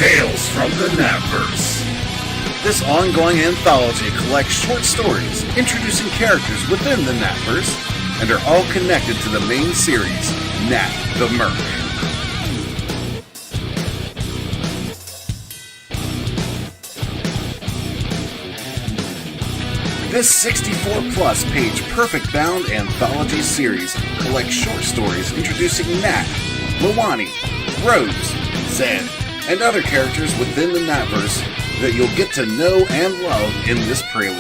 Tales from the NATVERSE. This ongoing anthology collects short stories introducing characters within the NATVERSE and are all connected to the main series, Nat the Merc. This 64-plus page perfect-bound anthology series collects short stories introducing Nat, Lawani, Rose, Zed, and other characters within the NATVERSE that you'll get to know and love in this prelude.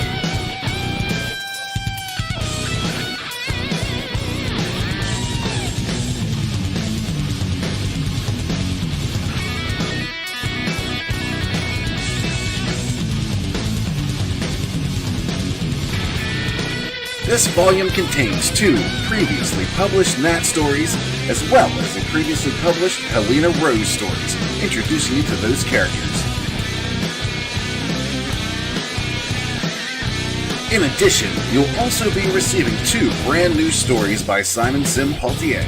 This volume contains 2 previously published Nat stories, as well as the previously published Helena Rose stories, introducing you to those characters. In addition, you'll also be receiving 2 brand new stories by Simon Sim Paultier.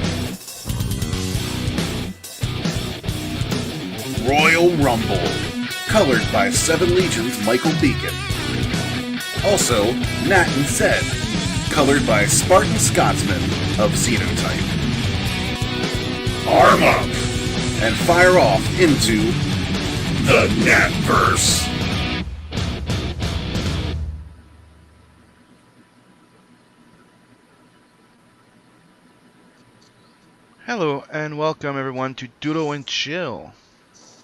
Royal Rumble, colored by 7 Legions Michael Beacon. Also, Nat and Zed, colored by Spartan Scotsman of Xenotype. Arm up and fire off into the NATVERSE. Hello and welcome everyone to Doodle and Chill.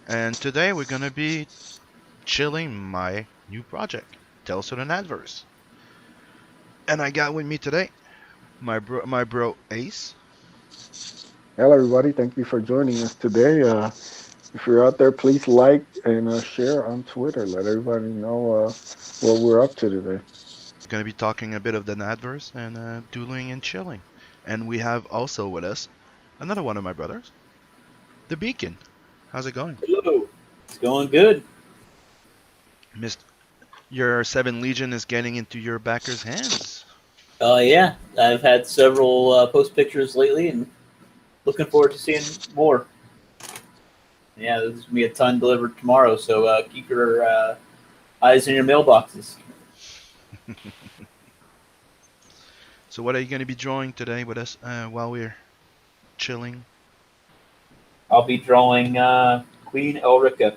And today we're gonna be chilling my new project, Tales of the NATVERSE. And I got with me today my bro Ace. Hello, everybody. Thank you for joining us today. If you're out there, please like and share on Twitter. Let everybody know what we're up to today. We're gonna be talking a bit of the NATVERSE and doodling and chilling. And we have also with us another one of my brothers, the Beacon. How's it going? Hello. It's going good. Your 7 Legion is getting into your backers' hands. Yeah, I've had several post pictures lately, and looking forward to seeing more. Yeah, there's gonna be a ton delivered tomorrow, so keep your eyes in your mailboxes. So what are you going to be drawing today with us while we're chilling? I'll be drawing Queen Elrica.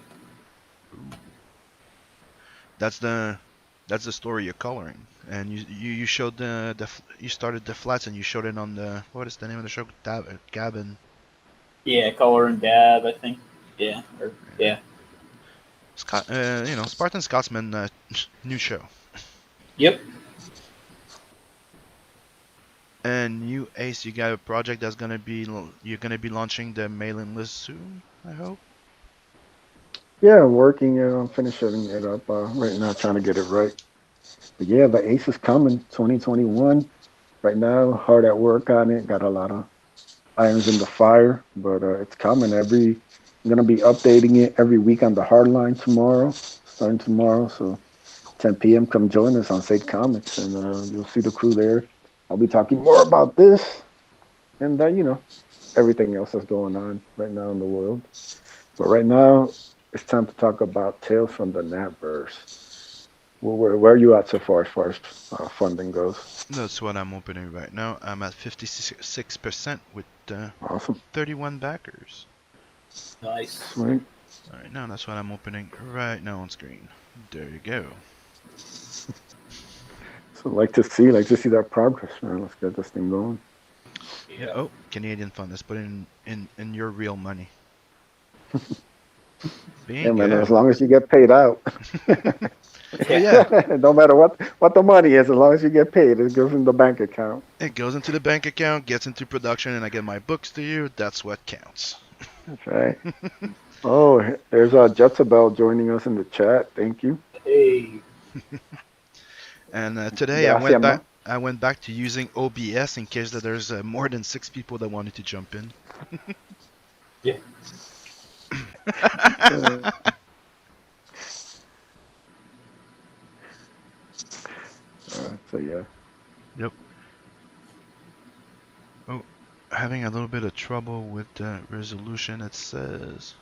That's the story you're coloring, and you showed you started the flats and you showed it on the, what is the name of the show? Gavin. Yeah, color and dab, I think. Yeah, yeah. Spartan Scotsman new show. Yep. And you, Ace, you got a project that's you're gonna be launching the mailing list soon, I hope. Yeah, I'm working. I'm finishing it up right now, trying to get it right. But yeah, the Ace is coming, 2021. Right now, hard at work on it. Got a lot of irons in the fire, but it's coming. I'm gonna be updating it every week on the Hardline starting tomorrow. So 10 p.m. Come join us on State Comics, and you'll see the crew there. I'll be talking more about this and everything else that's going on right now in the world. But right now, it's time to talk about Tales from the NATVERSE. Where are you at so far as funding goes? That's what I'm opening right now. I'm at 56% with Awesome. 31 backers. Nice. Sweet. All right, now that's what I'm opening right now on screen. There you go. So like to see that progress, man. Let's get this thing going. Yeah. Oh, Canadian fund. Let's put it in your real money. Yeah, man. As long as you get paid out. Yeah. No matter what the money is, as long as you get paid, it goes in the bank account. It goes into the bank account, gets into production, and I get my books to you. That's what counts. That's right. Oh, there's Jezebel joining us in the chat. Thank you. Hey. And today I went back to using OBS in case that there's more than 6 people that wanted to jump in. Yeah. So yeah. Yep. Oh, having a little bit of trouble with the resolution. It says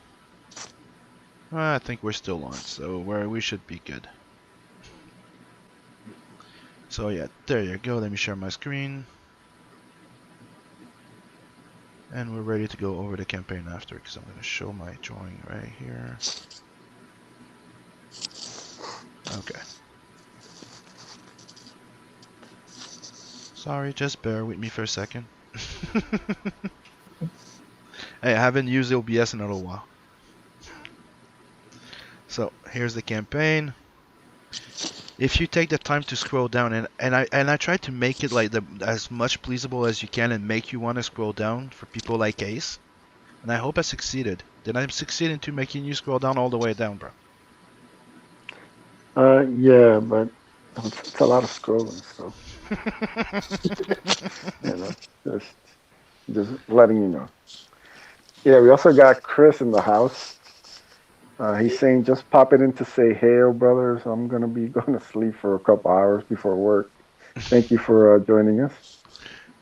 I think we're still on, so we should be good. So yeah, there you go. Let me share my screen. And we're ready to go over the campaign after, because I'm going to show my drawing right here. Okay. Sorry, just bear with me for a second. Hey, I haven't used OBS in a little while. So here's the campaign. If you take the time to scroll down, and I try to make it like as much pleasable as you can and make you want to scroll down for people like Ace, and I hope I succeeded. Did I succeed into making you scroll down all the way down, bro? Yeah, but it's a lot of scrolling, so you know, just letting you know. Yeah, we also got Chris in the house. He's saying just pop it in to say hail, brothers. I'm gonna be going to sleep for a couple hours before work. Thank you for joining us.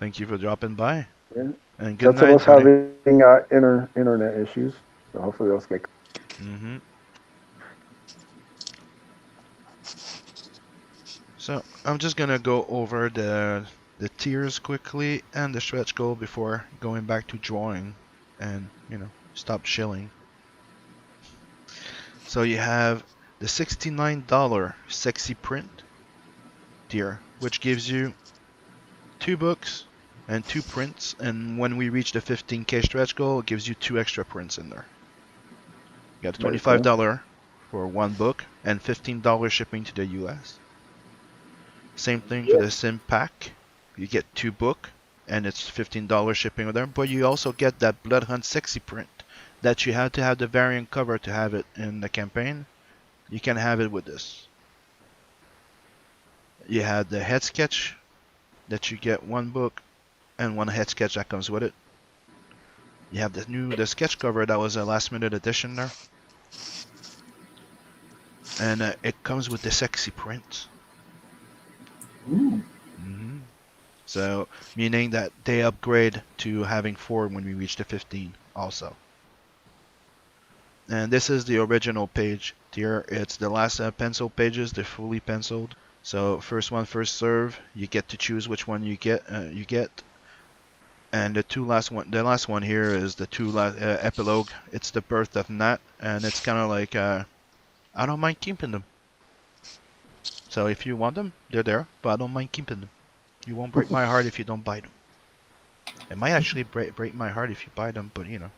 Thank you for dropping by. Yeah. And good Lots of night, us buddy. having internet issues, so hopefully those get. So I'm just gonna go over the tiers quickly and the stretch goal before going back to drawing and stop chilling. So you have the $69 sexy print tier, which gives you 2 books and 2 prints, and when we reach the 15k stretch goal, it gives you 2 extra prints in there. You got $25 for 1 book and $15 shipping to the US. Same thing for the Sim Pack. You get 2 book and it's $15 shipping with them, but you also get that Blood Hunt sexy print that you had to have the variant cover to have it in the campaign. You can have it with this. You had the head sketch that you get 1 book and 1 head sketch that comes with it. You have the sketch cover that was a last minute addition there. And it comes with the sexy print. So, meaning that they upgrade to having 4 when we reach the 15 also. And this is the original page tier. It's the last pencil pages, they're fully penciled. So first one, first serve. You get to choose which one you get. And the last one here is the epilogue. It's the birth of Nat, and it's kind of like I don't mind keeping them. So if you want them, they're there, but I don't mind keeping them. You won't break my heart if you don't buy them. It might actually break my heart if you buy them, but you know.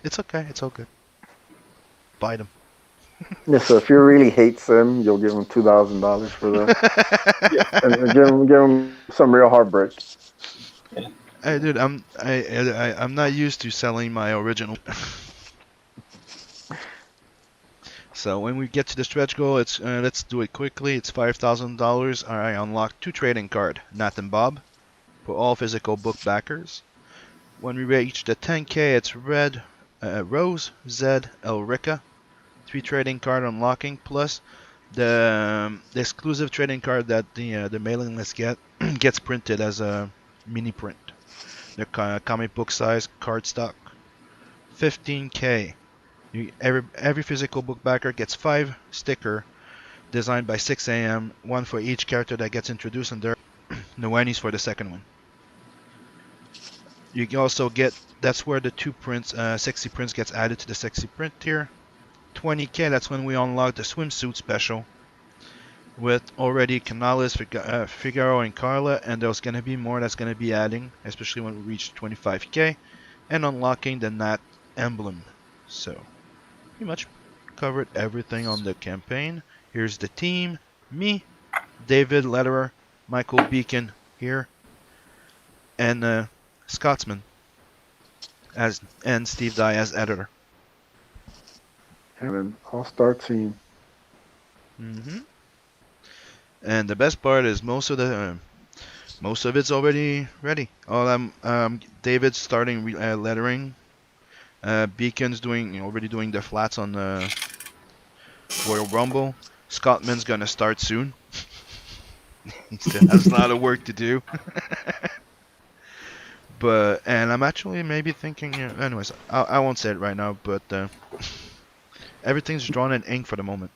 It's okay, it's all good. Buy them. Yeah, so if you really hate Sim, you'll give him $2,000 for that. And give him some real heartbreak. Hey, dude, I'm not used to selling my original. So when we get to the stretch goal, it's let's do it quickly. It's $5,000. I unlock 2 trading card, Nat and Bob, for all physical book backers. When we reach the 10k, it's Red, Rose, Zed, Elrica. 3 trading card unlocking plus the exclusive trading card that the mailing list gets printed as a mini print. The comic book size card stock. 15k. Every physical book backer gets 5 sticker designed by 6 AM, 1 for each character that gets introduced, and there no wennies for the second one. You can also get, that's where the 2 prints, sexy prints gets added to the sexy print tier. 20k, that's when we unlock the swimsuit special with already Canales, Figaro, and Carla, and there's going to be more that's going to be adding, especially when we reach 25k, and unlocking the Nat emblem. So, pretty much covered everything on the campaign. Here's the team, me, David Lederer, Michael Beacon here, and Scotsman, and Steve Dye as editor. And an all-star team. And the best part is most of it's already ready. David's starting lettering. Beacon's already doing the flats on the Royal Rumble. Scottman's gonna start soon. He still has a lot of work to do. And I'm actually maybe thinking, anyways, I won't say it right now, but everything's drawn in ink for the moment.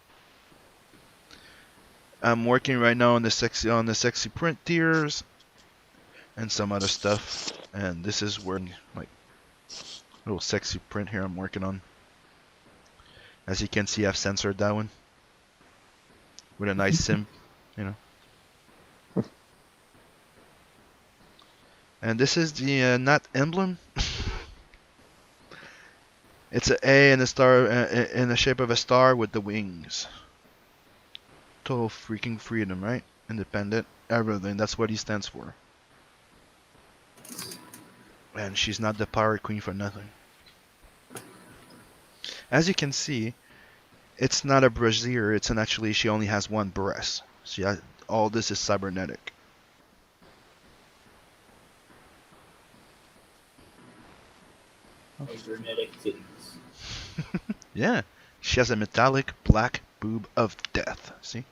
I'm working right now on the sexy print tiers and some other stuff, and this is where like little sexy print here I'm working on. As you can see, I've censored that one with a nice sim, you know. And this is the Nat emblem. It's an A and a star in the shape of a star with the wings. Total freaking freedom, right? Independent, everything. That's what he stands for. And she's not the pirate queen for nothing. As you can see, it's not a brassiere. It's actually she only has one breast. All this is cybernetic. Cybernetic titties. Yeah, she has a metallic black boob of death. See,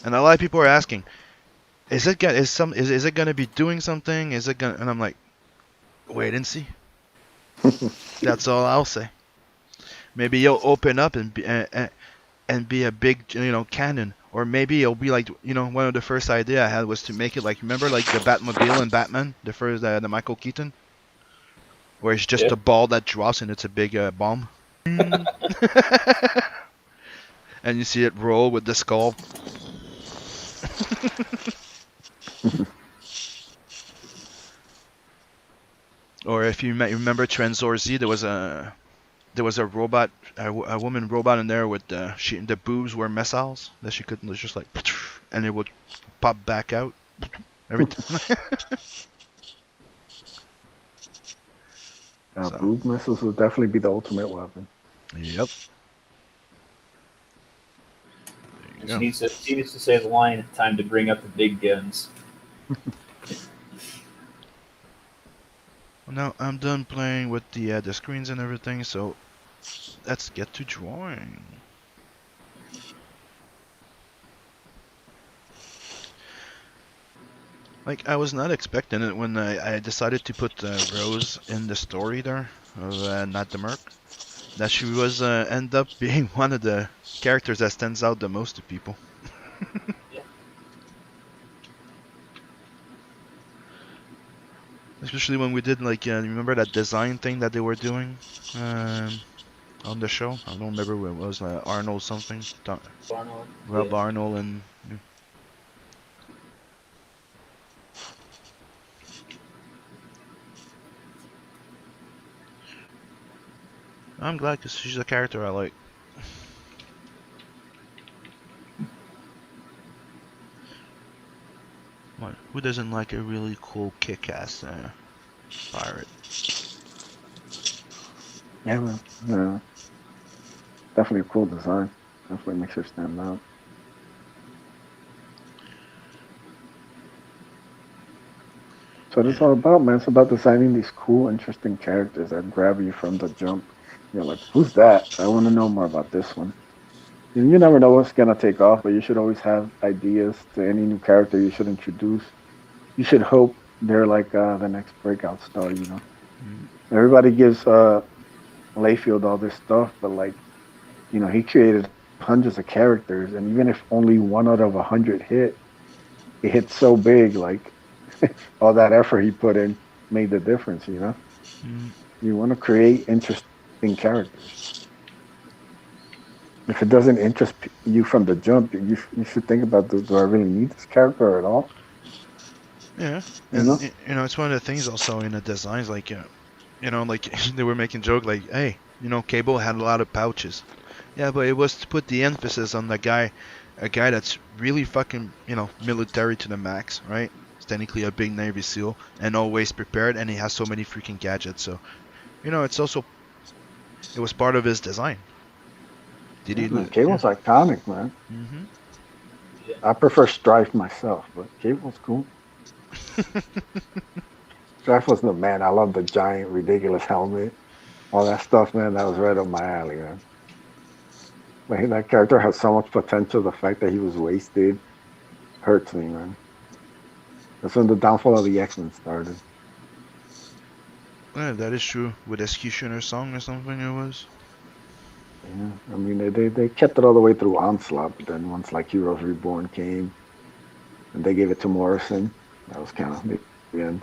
and a lot of people are asking, is it gonna be doing something? Is it gonna? And I'm like, wait and see. That's all I'll say. Maybe you'll open up and be a big, cannon, or maybe it'll be like, one of the first idea I had was to make it like, remember like the Batmobile in Batman, the first the Michael Keaton, where it's just a ball that drops and it's a big bomb. And you see it roll with the skull. Or if you remember Trenzor Z, there was a robot, a woman robot in there with the boobs were missiles that she could just like, and it would pop back out every time. So. Boob missiles would definitely be the ultimate weapon. Yep. She needs to say the line, "Time to bring up the big guns." Well, now I'm done playing with the screens and everything, so let's get to drawing. Like, I was not expecting it when I decided to put Rose in the story there of Nat the Merc. That she was end up being one of the characters that stands out the most to people. Yeah. Especially when we did like, remember that design thing that they were doing on the show? I don't remember what it was, Arnold something. Arnold. Rob Arnold and... I'm glad because she's a character I like. What? Who doesn't like a really cool kick-ass pirate? Yeah, man. Yeah. Definitely a cool design. Definitely makes her stand out. So what it's all about, man. It's about designing these cool, interesting characters that grab you from the jump. You're like, who's that? I want to know more about this one. And you never know what's gonna take off, but you should always have ideas to any new character you should introduce. You should hope they're like the next breakout star. Everybody gives Layfield all this stuff, but like, he created hundreds of characters, and even if only 1 out of 100 hit, it hit so big. Like all that effort he put in made the difference. You want to create interesting characters. If it doesn't interest you from the jump, you should think about, do I really need this character at all? Yeah, and it's one of the things also in the designs, like like they were making joke like, hey, Cable had a lot of pouches. Yeah, but it was to put the emphasis on a guy that's really fucking military to the max, right? He's technically a big Navy SEAL and always prepared, and he has so many freaking gadgets. So, it was part of his design. Cable's iconic, man. Mm-hmm. Yeah. I prefer Strife myself, but Cable's cool. Strife was the man. I love the giant, ridiculous helmet. All that stuff, man, that was right up my alley, man. Like, that character has so much potential. The fact that he was wasted hurts me, man. That's when the downfall of the X-Men started. Yeah, that is true. With Executioner song or something it was. Yeah, I mean they kept it all the way through Onslaught, but then once like Heroes Reborn came and they gave it to Morrison, that was kind of the end.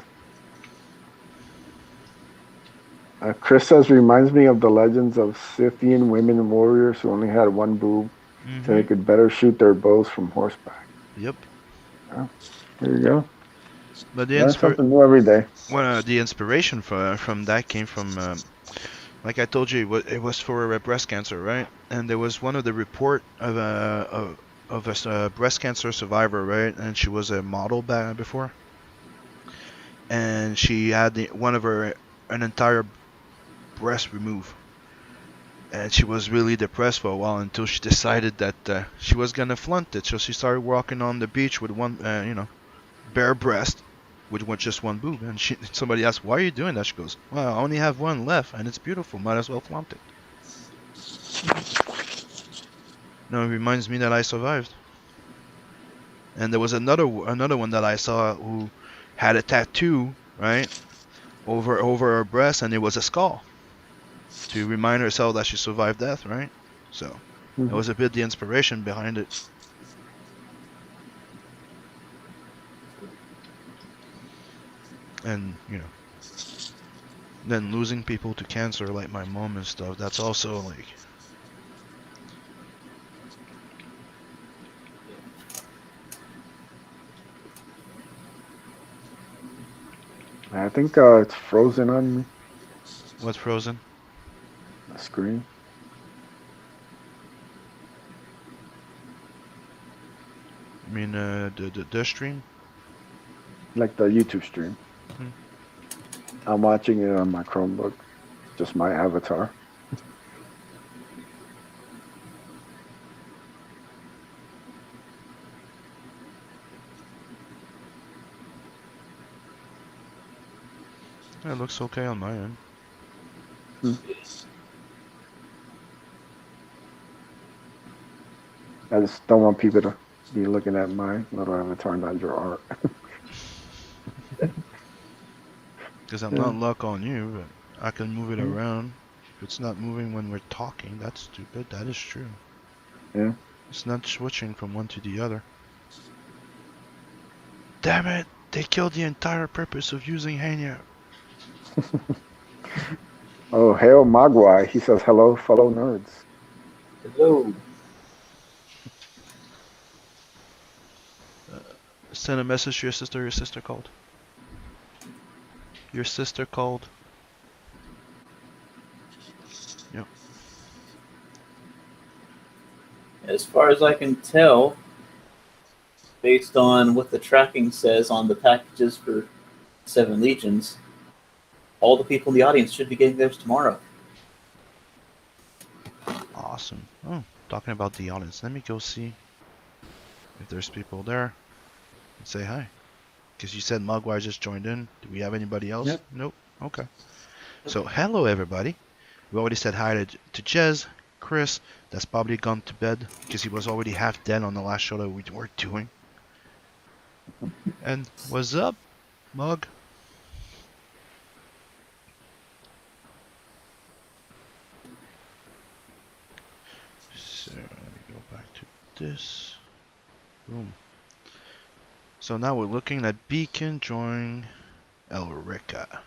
Chris says reminds me of the legends of Scythian women warriors who only had one boob, so Mm-hmm. they could better shoot their bows from horseback. Yep. Yeah, there you go. But Learn something new every day. the inspiration from that came from, like I told you, it was for breast cancer, right? And there was one of the report of a breast cancer survivor, right? And she was a model back before, and she had one of her an entire breast removed, and she was really depressed for a while until she decided that she was gonna flaunt it. So she started walking on the beach with one, bare breast, with just one boob. And somebody asked, "Why are you doing that?" She goes, "Well, I only have one left, and it's beautiful. Might as well flaunt it." No, it reminds me that I survived. And there was another one that I saw who had a tattoo, right, over her breast, and it was a skull to remind herself that she survived death, right? So that was a bit the inspiration behind it. And then losing people to cancer like my mom and stuff, that's also like, I think it's frozen on what's frozen? the screen. I mean, the stream. Like the YouTube stream. Hmm. I'm watching it on my Chromebook, just my avatar. It looks okay on my end. I just don't want people to be looking at my little avatar, not your art. Because I'm Yeah. not luck on you, but I can move it Hmm. around. If it's not moving when we're talking, that's stupid. That is true. Yeah. It's not switching from one to the other. Damn it! They killed the entire purpose of using Hangout. Oh, hail Mogwai. He says hello, fellow nerds. Hello. Send a message to your sister. Your sister called. Your sister called. Yep. As far as I can tell, based on what the tracking says on the packages for Seven Legions, all the people in the audience should be getting theirs tomorrow. Awesome. Oh, talking about the audience. Let me go see if there's people there and say hi. Because you said Mogwai just joined in. Do we have anybody else? Yep. Nope. Okay. So, hello everybody. We already said hi to Jez, Chris. That's probably gone to bed because he was already half dead on the last show that we were doing. And what's up, Mug? So, let me go back to this. Boom. So now we're looking at Beacon join Elrica,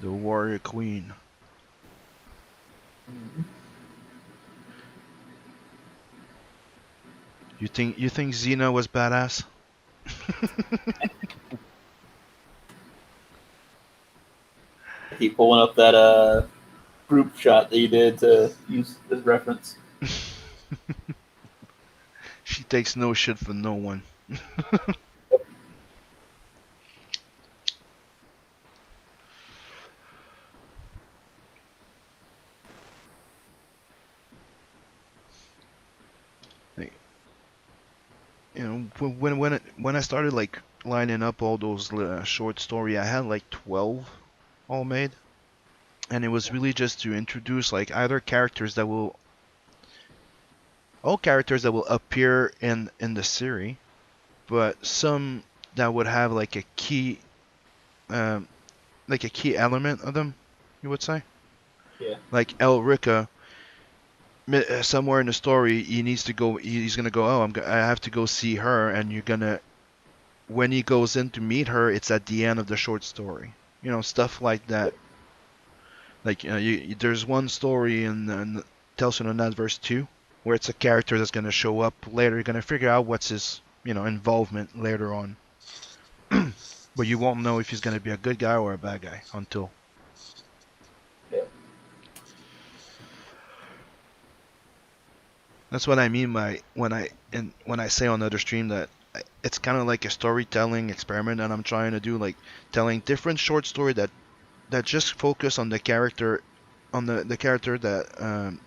the warrior queen. You think Xena was badass? Keep pulling up that group shot that you did to use as reference. She takes no shit for no one. When I started like lining up all those short story, I had like 12 all made, and it was really just to introduce like either all characters that will appear in the series, but some that would have like a key like a key element of them, you would say. Yeah. Like Elrica, somewhere in the story, he needs to go. He's gonna go. Oh, I have to go see her, and you're gonna. When he goes in to meet her, it's at the end of the short story. You know, stuff like that. Like there's one story in Tales from the NATVERSE 2 where it's a character that's gonna show up later. You're gonna figure out what's his involvement later on, but you won't know if he's gonna be a good guy or a bad guy until. Yeah. That's what I mean by when I say on another stream that it's kind of like a storytelling experiment that I'm trying to do, like telling different short story that just focus on the character, on the character that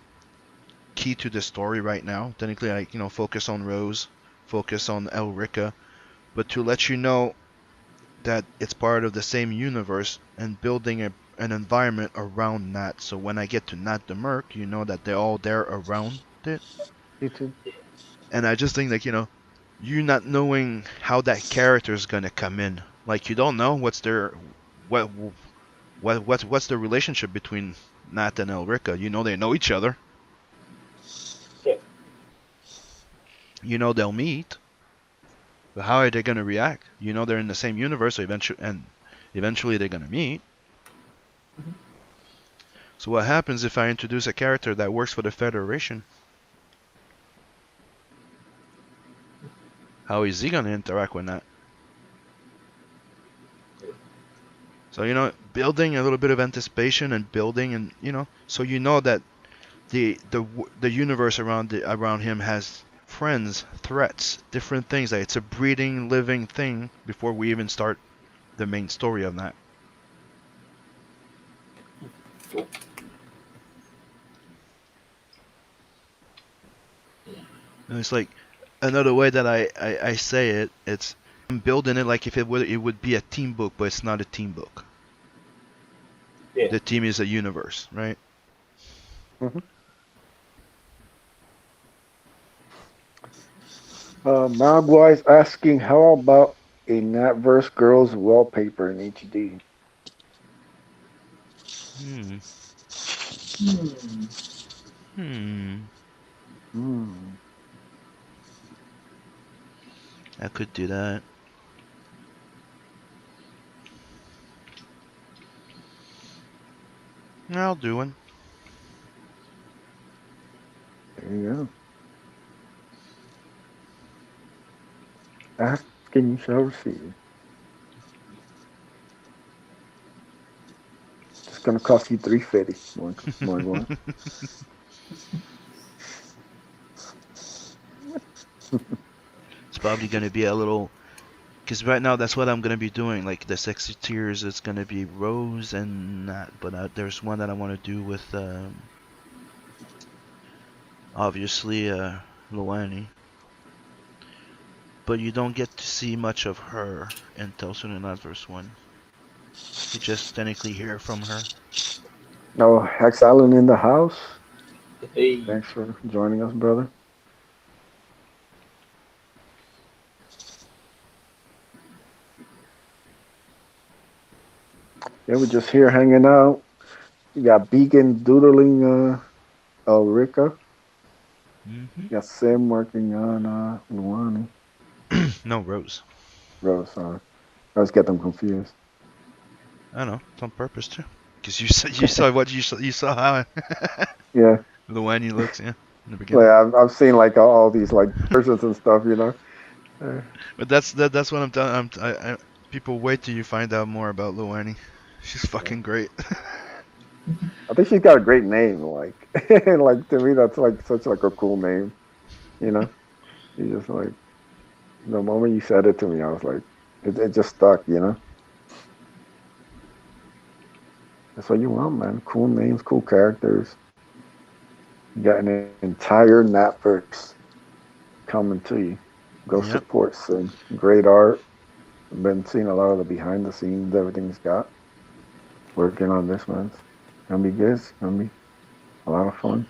key to the story right now. Technically, like focus on Rose, focus on Elrica, but to let you know that it's part of the same universe and building an environment around that. So when I get to Nat the Merc, you know that they're all there around it. You too. And I just think like you not knowing how that character is gonna come in, like you don't know what's their what's the relationship between Nat and Elrica. You know they know each other. Yeah. You know they'll meet, but how are they gonna react? You know they're in the same universe, so eventually they're gonna meet. Mm-hmm. So what happens if I introduce a character that works for the Federation? How is he gonna interact with that? So building a little bit of anticipation and building, and so that the universe around him has friends, threats, different things. Like it's a breathing, living thing before we even start the main story of that. Cool. And it's like another way that I say it. It's I'm building it like if it would be a team book, but it's not a team book. Yeah. The team is a universe, right? Mm-hmm. Mogwise asking, how about a NATVERSE Girls wallpaper in HD? Hmm. Hmm. Hmm. Hmm. I could do that. I'll do one. There you go. Asking you shall receive. It's gonna cost you $350. More one. It's probably gonna be a little, because right now that's what I'm gonna be doing. Like the sexy tiers, it's gonna be Rose and that, but there's one that I want to do with obviously Luani. But you don't get to see much of her in Tales from the NATVERSE 1. You just technically hear from her. No, Hex Allen in the house. Hey. Thanks for joining us, brother. Yeah, we're just here hanging out. You got Beacon doodling Ulrika. Mm-hmm. You got Sim working on Luani. No, Rose. Rose, sorry. I always get them confused. I know, it's on purpose too. Because you saw what you saw how Yeah. Luani looks, yeah, in the beginning. Yeah, I've seen like all these like versions and stuff, But that's what I'm telling. People wait till you find out more about Luani. She's fucking great. I think she's got a great name. Like, like to me, that's like such like a cool name. You just like the moment you said it to me, I was like, it just stuck. That's what you want, man. Cool names, cool characters. You got an entire NATVERSE coming to you. Go Yep. support Sim. Great art. I've been seeing a lot of the behind the scenes, everything he's got. Working on this, man. It's gonna be good. It's gonna be a lot of fun.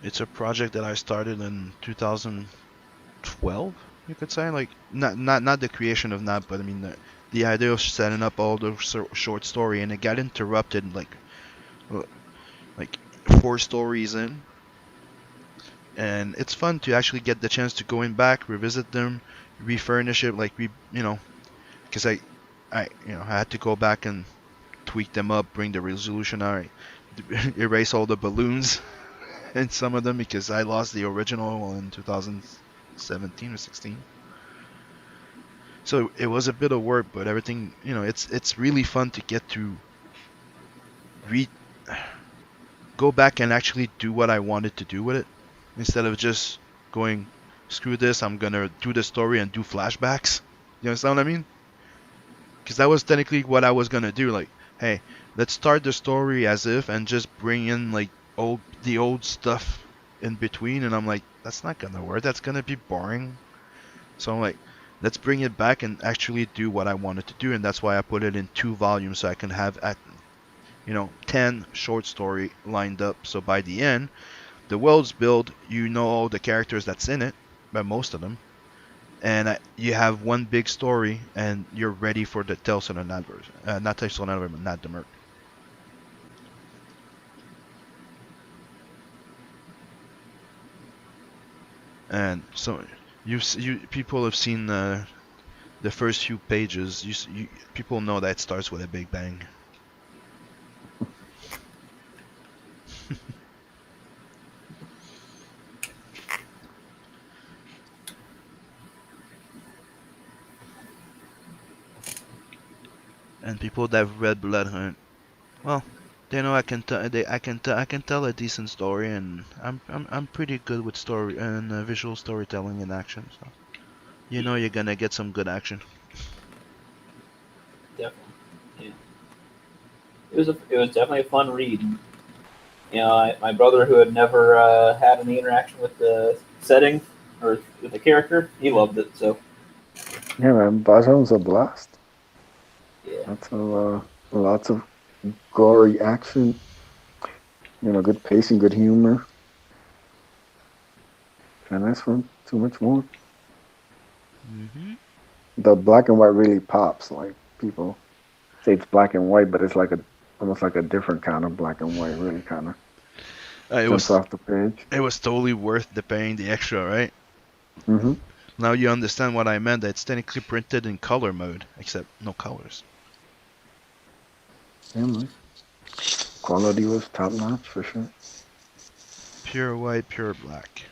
It's a project that I started in 2012, you could say. Like not the creation of Nat, but I mean the idea of setting up all the short story, and it got interrupted like 4 stories in, and it's fun to actually get the chance to go in back, revisit them, refurnish it, like because I had to go back and tweak them up, bring the resolution out, erase all the balloons in some of them because I lost the original in 2017 or 16. So it was a bit of work, but everything, it's really fun to get to read, go back and actually do what I wanted to do with it, instead of just going, screw this, I'm gonna do the story and do flashbacks. You understand what I mean? Because that was technically what I was gonna do. Like, hey, let's start the story as if and just bring in like the old stuff in between. And I'm like, that's not gonna work. That's gonna be boring. So I'm like, let's bring it back and actually do what I wanted to do. And that's why I put it in 2 volumes so I can have 10 short story lined up. So by the end, the world's built. You know all the characters that's in it, but most of them. And you have one big story, and you're ready for the Tales of the NATVERSE. Not Tales of the NATVERSE, but not the Merc. And so you people have seen the first few pages. People know that it starts with a big bang. And people that have read Blood Hunt, well, they know I can tell a decent story, and I'm pretty good with story and visual storytelling and action. So you're gonna get some good action. Definitely. Yeah. It was definitely a fun read. My brother, who had never had any interaction with the setting or with the character, he loved it. So Yeah, man, Bajo's a blast. yeah, Lots of gory action. Good pacing, good humor. Can't ask for too much more. The black and white really pops. Like, people say it's black and white, but it's like almost like a different kind of black and white. Really kind of jumps off the page. It was totally worth the paying the extra, right? Mm-hmm. Now you understand what I meant. That it's technically printed in color mode, except no colors. Yeah, man. Quality was top notch for sure. Pure white, pure black.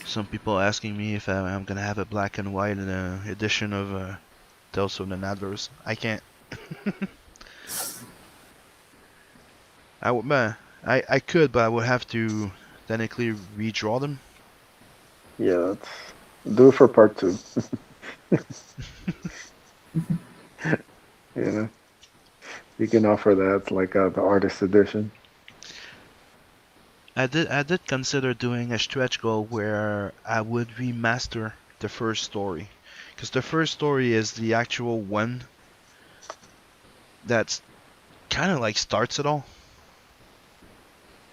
Some people asking me if I'm gonna have a black and white edition of Tales of the NATVERSE. I can't. I could, but I would have to technically redraw them. Yeah, do it for part 2. Yeah, you can offer that like the artist edition. I did consider doing a stretch goal where I would remaster the first story, because the first story is the actual one that's kind of like starts it all.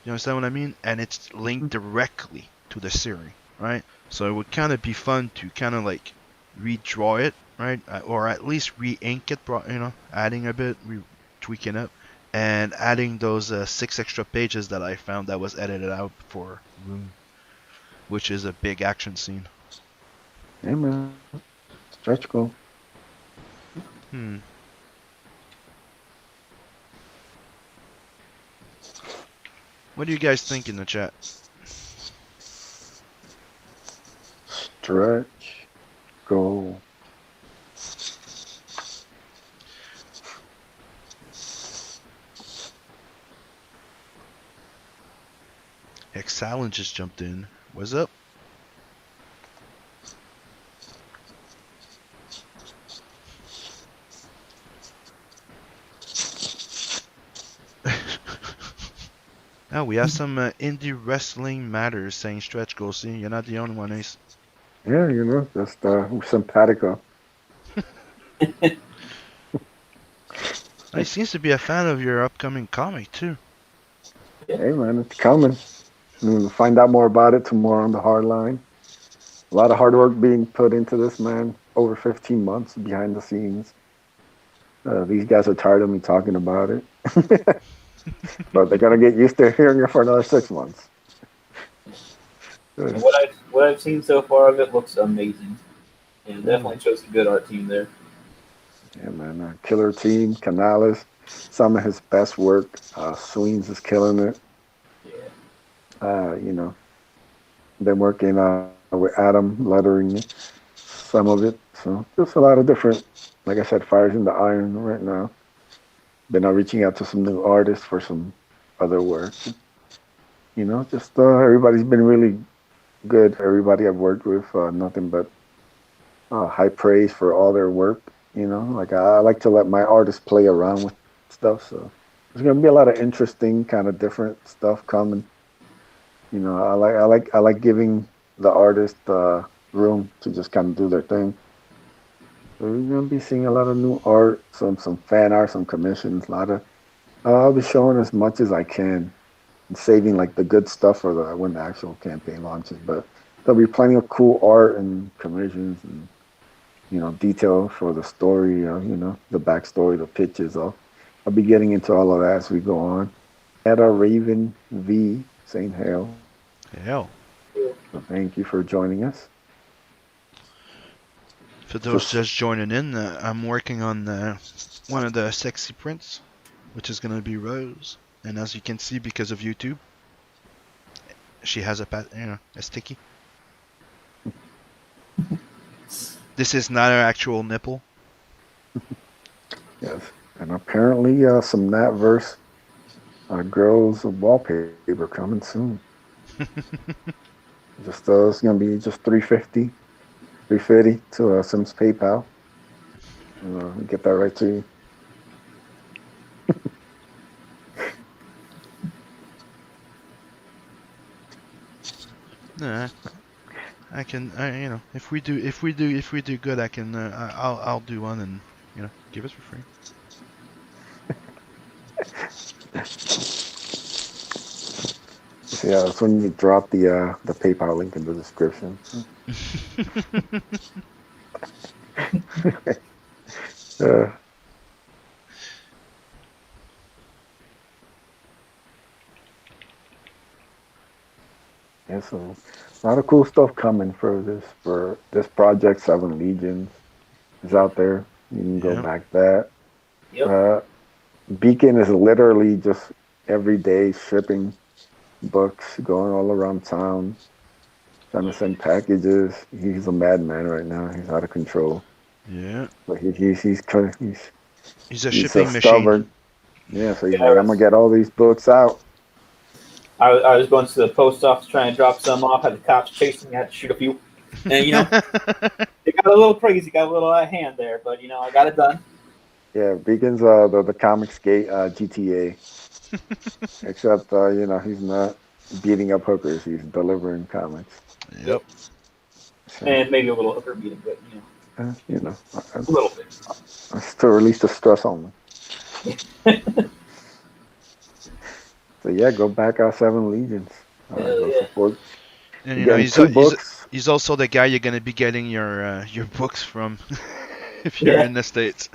You understand what I mean? And it's linked directly to the series, right? So it would kind of be fun to kind of like redraw it, right? Or at least re-ink it, adding a bit, tweaking it, and adding those 6 extra pages that I found that was edited out for Room, which is a big action scene. Yeah, man. Stretch goal. What do you guys think in the chat? Stretch goal. Exalon just jumped in. What's up? Oh, we have some indie wrestling matters saying stretch goal. See, you're not the only one, Ace. Yeah, just simpatico. He seems to be a fan of your upcoming comic too. Hey man, it's coming. We'll find out more about it tomorrow on the hard line. A lot of hard work being put into this, man. Over 15 months behind the scenes. These guys are tired of me talking about it, but they're gonna get used to hearing it for another 6 months. And Good. what I've seen so far of it looks amazing, and Yeah, definitely shows a good art team there. yeah, man. Killer team. Canales, some of his best work. Sweens is killing it. Yeah. You know, been working with Adam lettering some of it. So just a lot of different, like I said, fires in the iron right now. Been reaching out to some new artists for some other work. Just everybody's been really good. Everybody I've worked with, nothing but high praise for all their work. Like I like to let my artists play around with stuff. So there's gonna be a lot of interesting, kind of different stuff coming. I like giving the artist room to just kind of do their thing. So you're gonna be seeing a lot of new art, some fan art, some commissions, a lot of. I'll be showing as much as I can, and saving like the good stuff for the when the actual campaign launches. But there'll be plenty of cool art and commissions and detail for the story. The backstory, the pitches. I'll be getting into all of that as we go on. At a Raven V saying hail. Hell. So thank you for joining us. For those Just just joining in, I'm working on one of the sexy prints, which is gonna be Rose. And as you can see, because of YouTube, she has a sticky. This is not her actual nipple. yes, and apparently some NATVERSE girls wallpaper coming soon. Just it's gonna be just 350 to Sims PayPal. Get that right to you. Nah, I can. If we do good, I can. I'll do one and give us for free. So yeah, that's when you drop the PayPal link in the description. uh, yeah, so a lot of cool stuff coming for this project. Seven Legions is out there. You can go Yeah. back that. Yep. Beacon is literally just every day shipping books, going all around town, trying to send packages. He's a madman right now. He's out of control. Yeah. But he's He's a so shipping machine. stubborn. Yeah, so he's Yeah, like, I'm gonna get all these books out. I was going to the post office trying to drop some off. Had the cops chasing me. I had to shoot a few. And it got a little crazy. Got a little out of hand there, but I got it done. Yeah, Beacon's the comics gate GTA. Except he's not beating up hookers. He's delivering comics. Yep. So, And maybe a little hooker beating, but a little bit. It's to release the stress on them. So yeah, go back our Seven Legions. Hell Go yeah. support. And You're getting two books. he's also the guy you're gonna be getting your books from if you're Yeah. in the States.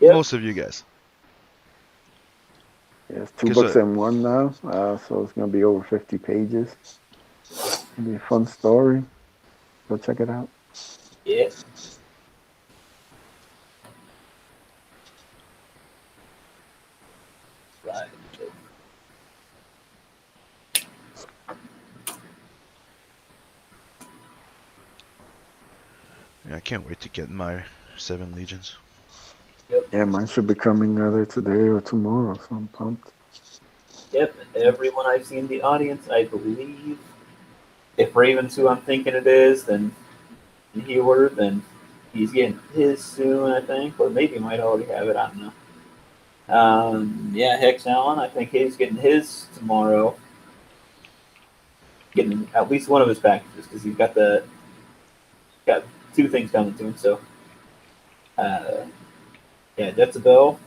Yep. Most of you guys. Yes, two 'Cause, books in one now. So it's gonna be over 50 pages. It'll be a fun story. Go check it out. Yeah. Right. I can't wait to get my 7 Legions. Yeah, mine should be coming either today or tomorrow. So I'm pumped. Yep. Everyone I've seen in the audience, I believe, if Raven's who I'm thinking it is, then he ordered, then he's getting his soon, I think, or maybe he might already have it. I don't know. Yeah, Hex Allen, I think he's getting his tomorrow. Getting at least one of his packages because he's got two things coming to him. So, yeah, Jezebel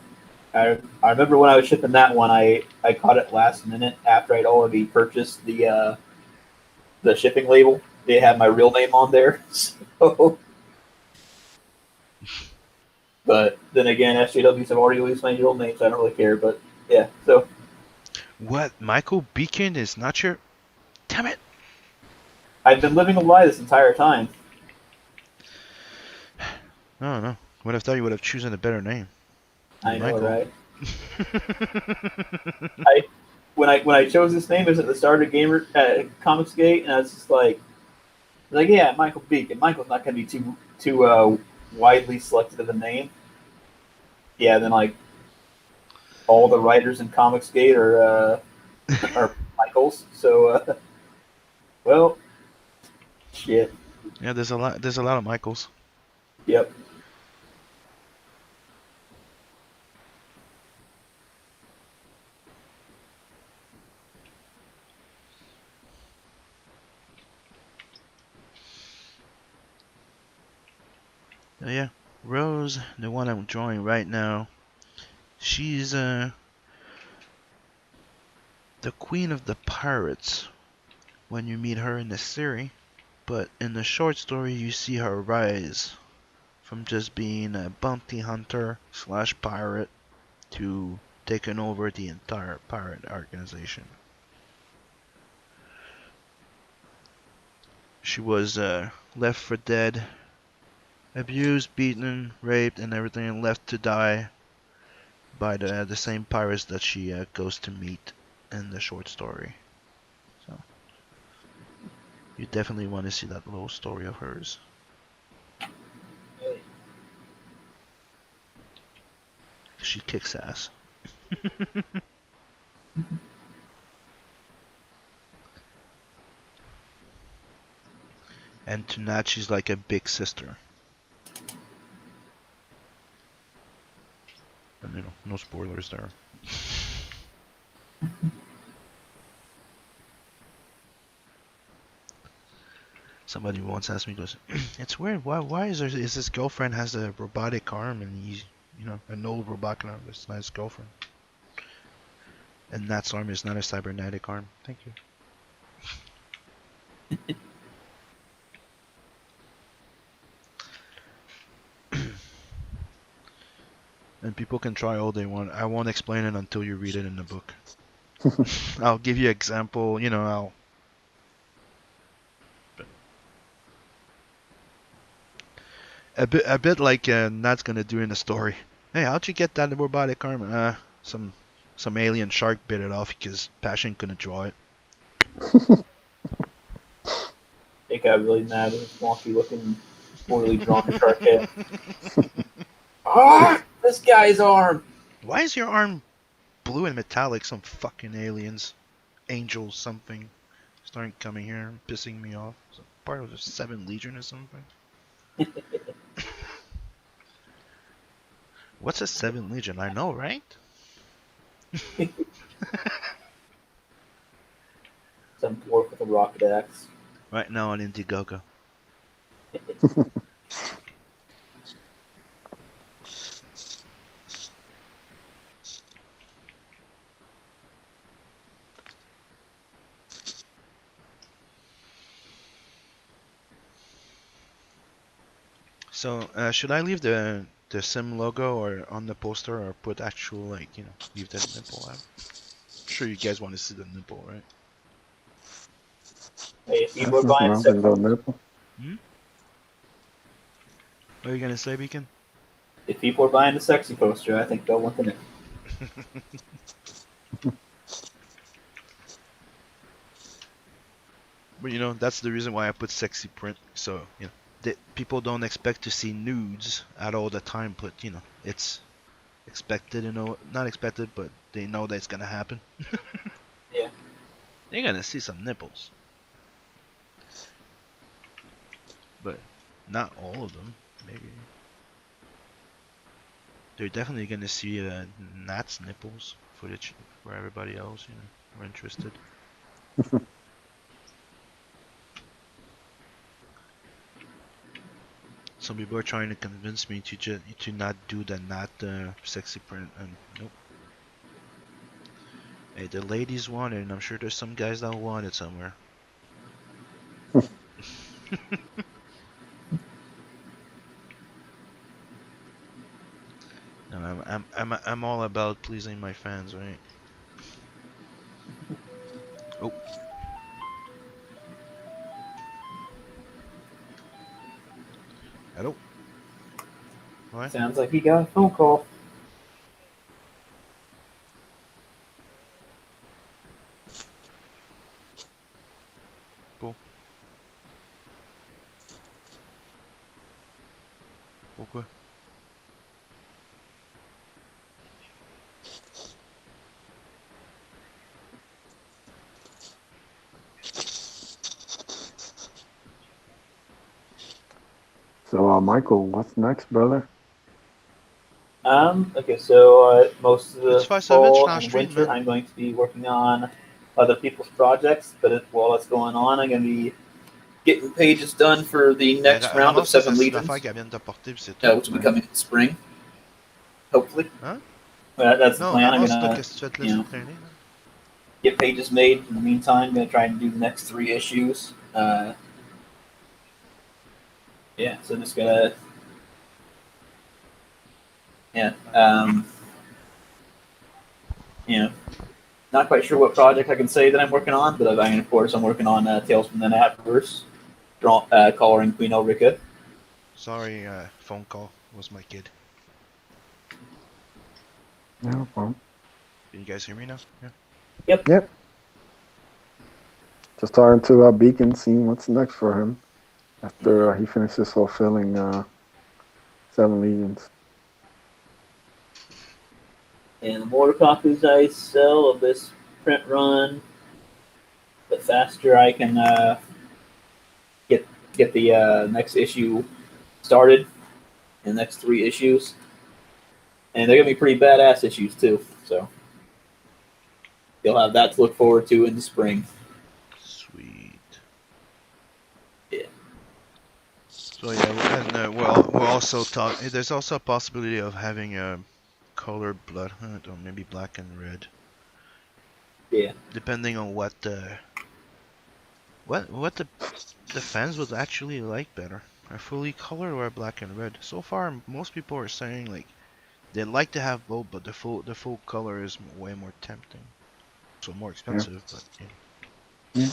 I remember when I was shipping that one, I caught it last minute after I'd already purchased the shipping label. They had my real name on there. So, but then again, SJWs have already released my real name, so I don't really care. But yeah, so What? Michael Beacon is not your... Damn it! I've been living a lie this entire time. I don't know. Would have thought you would have chosen a better name I than know, Michael. right? I when I chose this name, it was at the start of Gamer Comics Gate, and I was just like, yeah, Michael Beacon. Michael's not going to be too widely selected of a name. Yeah, then like all the writers in Comics Gate are Michaels. So well, shit. Yeah, there's a lot. There's a lot of Michaels. Yep. Yeah, Rose, the one I'm drawing right now, she's the queen of the pirates when you meet her in the series, but in the short story you see her rise from just being a bounty hunter slash pirate to taking over the entire pirate organization. She was left for dead, abused, beaten, raped, and everything, and left to die by the same pirates that she goes to meet in the short story. So you definitely want to see that little story of hers. She kicks ass. And to Nat, she's like a big sister. And you know, no spoilers there. Somebody once asked me, goes, "It's weird. Why is his girlfriend has a robotic arm and he's, you know, an old robotic arm? That's not his girlfriend. And Nat's arm is not a cybernetic arm. Thank you." And people can try all they want. I won't explain it until you read it in the book. I'll give you example. You know, a bit like Nat's gonna do in the story. Hey, how'd you get that robotic arm? Some alien shark bit it off because Passion couldn't draw it. They got really mad with his wonky looking, poorly drawn shark head. Ah, this guy's arm. Why is your arm blue and metallic? Some fucking aliens, angels, something, starting coming here, and pissing me off. Is it part of the 7 Legion or something? What's a 7 Legion? I know, right? Some dwarf with a rocket axe. Right now on Indiegogo. So, should I leave the sim logo or on the poster, or put actual, like, you know, leave the nipple out? I'm sure you guys want to see the nipple, right? Hey, if people are Nothing buying wrong with a sex, little nipple. What are you gonna say, Beacon? if people are buying the sexy poster, I think they'll want the nipple. But you know, that's the reason why I put sexy print. So, you know, people don't expect to see nudes at all the time, but you know, it's expected, you know, not expected, but they know that it's gonna happen. Yeah. They're gonna see some nipples. But not all of them, maybe. They're definitely gonna see Nat's nipples footage for everybody else, you know, who are interested. Some people are trying to convince me to not do the not sexy print, and nope. Hey, the ladies want it, and I'm sure there's some guys that want it somewhere. No, I'm all about pleasing my fans, right? Oh. Hello. What? Sounds like he got a phone call. Cool. Okay. So, Michael, what's next, brother? Okay, so most of It's the 5-7 fall last and stream, winter, man. I'm going to be working on other people's projects. But while that's going on, I'm going to be getting pages done for the Ben, next round of ramasse Seven ces acides Legions, d'affaires qu'elle vient de t'apporter, puis c'est tout. which will be coming in spring, hopefully. Hein? That's the Non, plan. I'm ramasse là, gonna, qu'est-ce que tu vas te you laisser know, traîner, là? get pages made. In the meantime, I'm gonna try and do the next 3 issues. Yeah, so just gotta, yeah, you know, not quite sure what project I can say that I'm working on, but I mean, of course, I'm working on Tales from the NATVERSE, coloring Queen Ulrika. Sorry, phone call. Was my kid. No problem. Can you guys hear me now? Yeah. Yep. Just talking to Beacon, seeing what's next for him after he finishes fulfilling 7 Legions. And the more copies I sell of this print run, the faster I can get the next issue started. In the next 3 issues, and they're gonna be pretty badass issues too. So you'll have that to look forward to in the spring. Sweet. Yeah. So yeah, and we'll also talk. There's also a possibility of having a colored blood hunt, or maybe black and red. Yeah. Depending on what the fans would actually like better. A fully colored or a black and red. So far, most people are saying like they like to have both, but the full color is way more tempting. So more expensive, but Yeah.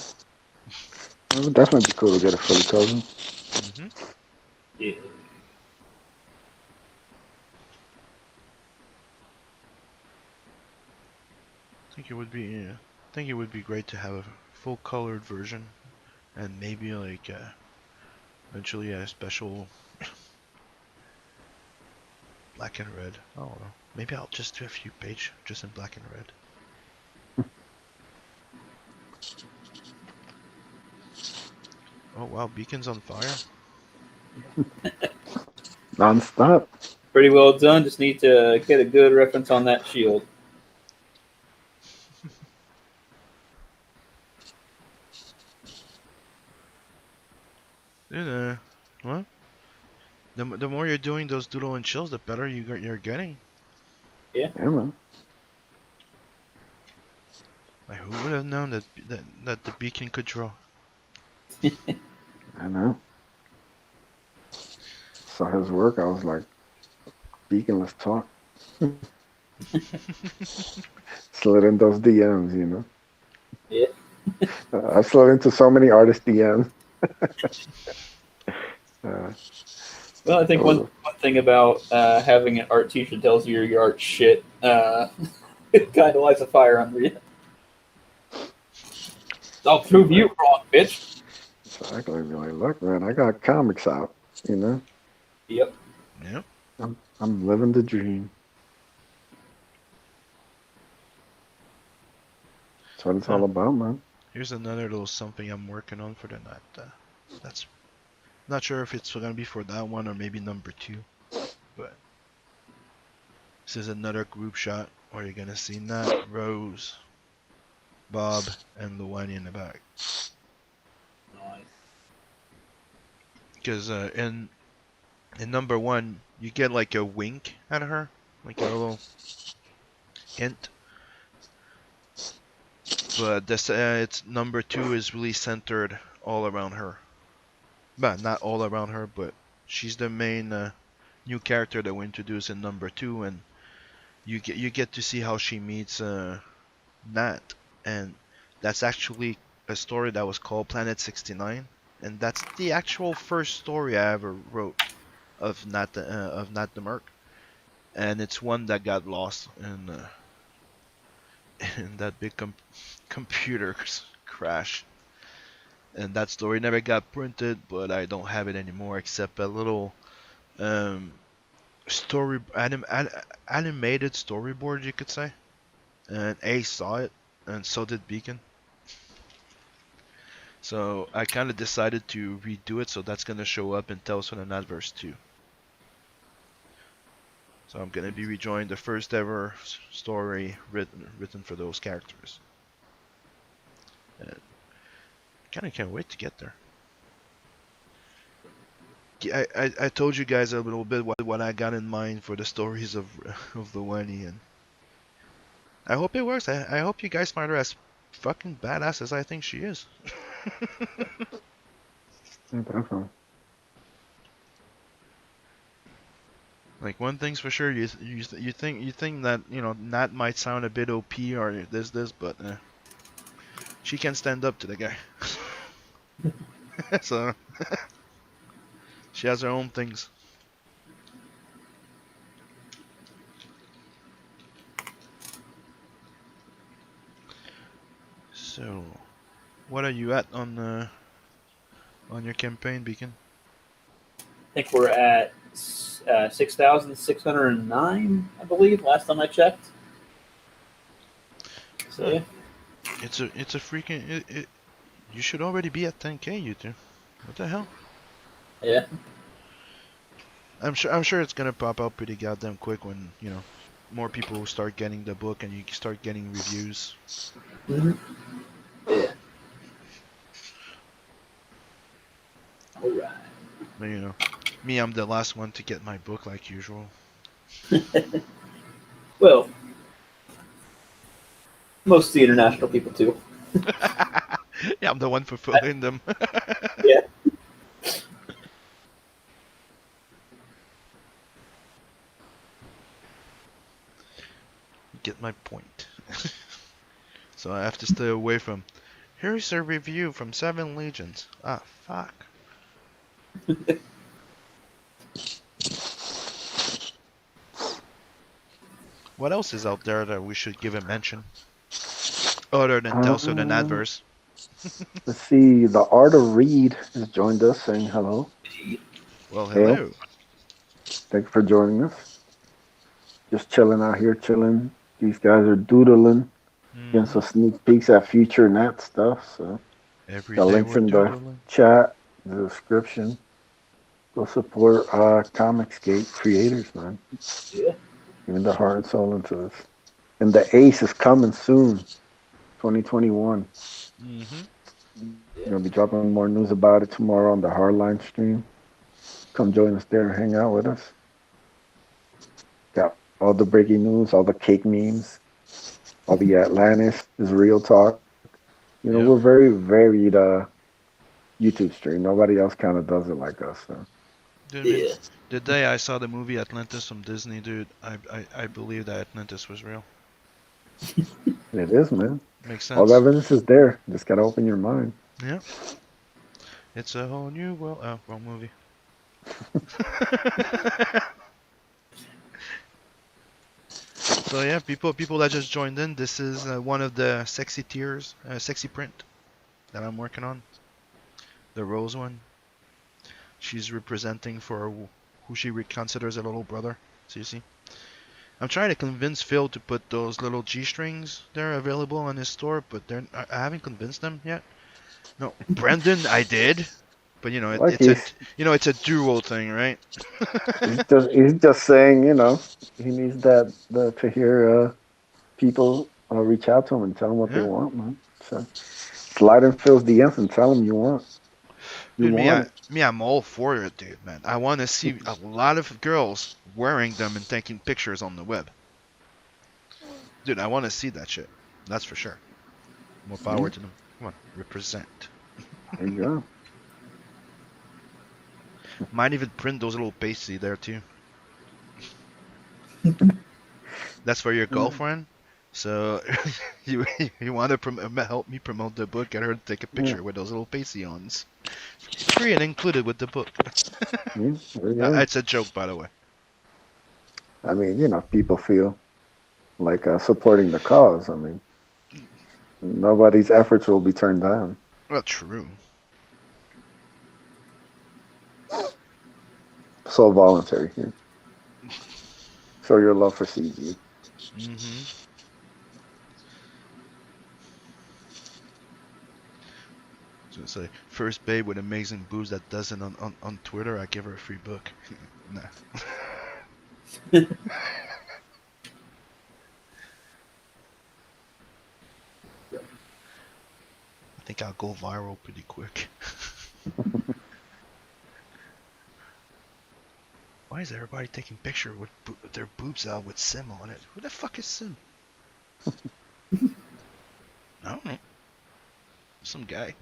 It would definitely be cool to get a fully colored. Mm-hmm. Yeah. I think it would be great to have a full colored version, and maybe like eventually a special black and red. I don't know. Maybe I'll just do a few pages just in black and red. Oh wow, beacon's on fire. Non-stop. Pretty well done. Just need to get a good reference on that shield. Dude, what? The more you're doing those doodle and chills, the better you're getting. Yeah, man. Like who would have known that the beacon could draw? I know. Saw his work. I was like, Beacon, let's talk. Slid in those DMs, you know. Yeah. I slid into so many artist DMs. Well, I think one thing about having an art teacher tells you your art shit, it kind of lights a fire under you. I'll prove you wrong, bitch. Exactly. Be like, look, man, I got comics out, you know. Yep. Yep. I'm living the dream. That's what it's all about, man. Here's another little something I'm working on for the night. That's not sure if it's gonna be for that one or maybe number 2, but this is another group shot where you're gonna see Nat, Rose, Bob, and Luani in the back. Nice. Because in in number 1, you get like a wink out of her, like a little hint. But this, it's number 2 is really centered all around her. But not all around her, but she's the main new character that we introduce in number 2, and you get to see how she meets Nat, and that's actually a story that was called Planet 69, and that's the actual first story I ever wrote of Nat the Merc, and it's one that got lost in that big computer crash. And that story never got printed, but I don't have it anymore except a little story animated storyboard, you could say. And Ace saw it, and so did Beacon. So I kind of decided to redo it, so that's gonna show up in Tales from the NATVERSE 2. So I'm gonna be rejoining the first ever story written for those characters. And kind of can't wait to get there. I told you guys a little bit what I got in mind for the stories of Luani, and I hope it works. I hope you guys find her as fucking badass as I think she is. Definitely. Like, one thing's for sure, you think that, you know, Nat might sound a bit OP or this, but she can stand up to the guy. So she has her own things. So, what are you at on your campaign, Beacon? I think we're at 6,609, I believe, last time I checked. So yeah. It's a freaking you should already be at 10K, you two. What the hell? Yeah. I'm sure it's gonna pop out pretty goddamn quick when, you know, more people start getting the book and you start getting reviews. Mm-hmm. Yeah. All right. But, you know, me, I'm the last one to get my book like usual. Well, most of the international people too. Yeah, I'm the one fulfilling them. Yeah. Get my point. So I have to stay away from. Here's a review from 7 Legions. Ah, fuck. What else is out there that we should give a mention? Other than Tales of the NATVERSE. Let's see. The Art of Reed has joined us, saying hello. Well, hello. Thanks for joining us. Just chilling out here, chilling. These guys are doodling. Getting some sneak peeks at future Nat stuff. So Every the day links we're in doodling. the chat, the description. Go support Comicsgate creators, man. Yeah. Giving the heart and soul into this. And the Ace is coming soon, 2021. Gonna be dropping more news about it tomorrow on the Hardline stream. Come join us there and hang out with us. Got all the breaking news, all the cake memes, all the Atlantis is real talk. You know, we're very varied YouTube stream. Nobody else kind of does it like us. So. Dude, the day I saw the movie Atlantis from Disney, dude, I believe that Atlantis was real. It is, man. Makes sense. All the evidence is there. Just gotta open your mind. Yeah. It's a whole new world. Oh, wrong movie. So yeah, people that just joined in, this is one of the sexy tiers, sexy print that I'm working on. The rose one. She's representing for who she considers a little brother. So you see, I'm trying to convince Phil to put those little G-strings there available in his store, but I haven't convinced them yet. No, Brendan, I did, but you know, it's a duo thing, right? he's just saying, you know, he needs to hear people reach out to him and tell him what they want, man. So slide in Phil's DMs and tell him you want. Dude, Me, I'm all for it, dude, man. I want to see a lot of girls wearing them and taking pictures on the web. Dude, I want to see that shit. That's for sure. More power Yeah, to them. Come on, represent. there you go. Might even print those little pasty there too. That's for your Yeah, girlfriend. So you you want to help me promote the book? Get her to take a yeah, picture with those little pasty ons. Free and included with the book. yeah, there you go. It's a joke, by the way. I mean, people feel like supporting the cause. I mean, nobody's efforts will be turned down. Well, true. So voluntary. Yeah. Show your love for CG. Mm-hmm. So say first babe with amazing boobs that does it on Twitter. I give her a free book. Nah. I think I'll go viral pretty quick. Why is everybody taking picture with their boobs out with Sim on it? Who the fuck is Sim? I don't know. Some guy.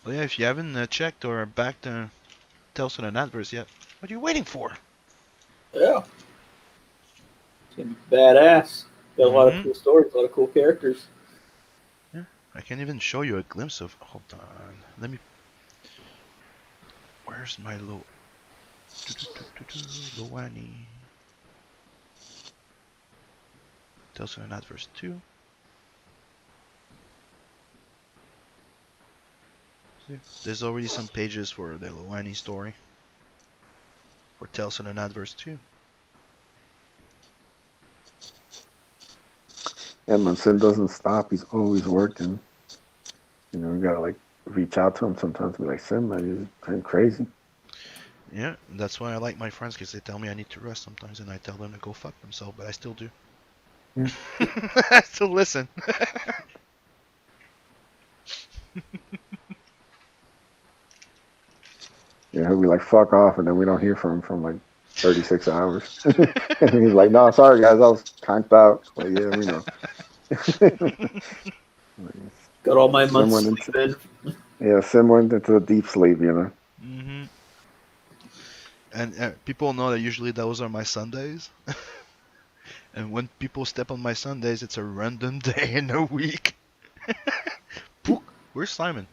Well, yeah, if you haven't checked or backed Tales from the NATVERSE yet, what are you waiting for? Yeah. It's gonna be badass. Got a lot of Mm-hmm. cool stories, a lot of cool characters. Yeah, I can even show you a glimpse of. Hold on, let me. Where's my Loani? Tales from the NATVERSE 2. See, there's already some pages for the Loani story. For Tales from the NATVERSE 2. And when Sin doesn't stop, he's always working. You gotta like reach out to him sometimes. Be like, Sin, man, you're kind of crazy. Yeah, that's why I like my friends, because they tell me I need to rest sometimes, and I tell them to go fuck themselves, but I still do. Yeah. I still listen. Yeah, he'll be like, fuck off, and then we don't hear from him from like 36 hours. And he's like, no, sorry guys, I was conked out. Like, yeah, we know. Got all my Sim months went into sleeping. Sim went into a deep sleep. Hmm. And people know that usually those are my Sundays. And when people step on my Sundays, it's a random day in a week. Pook, where's Simon?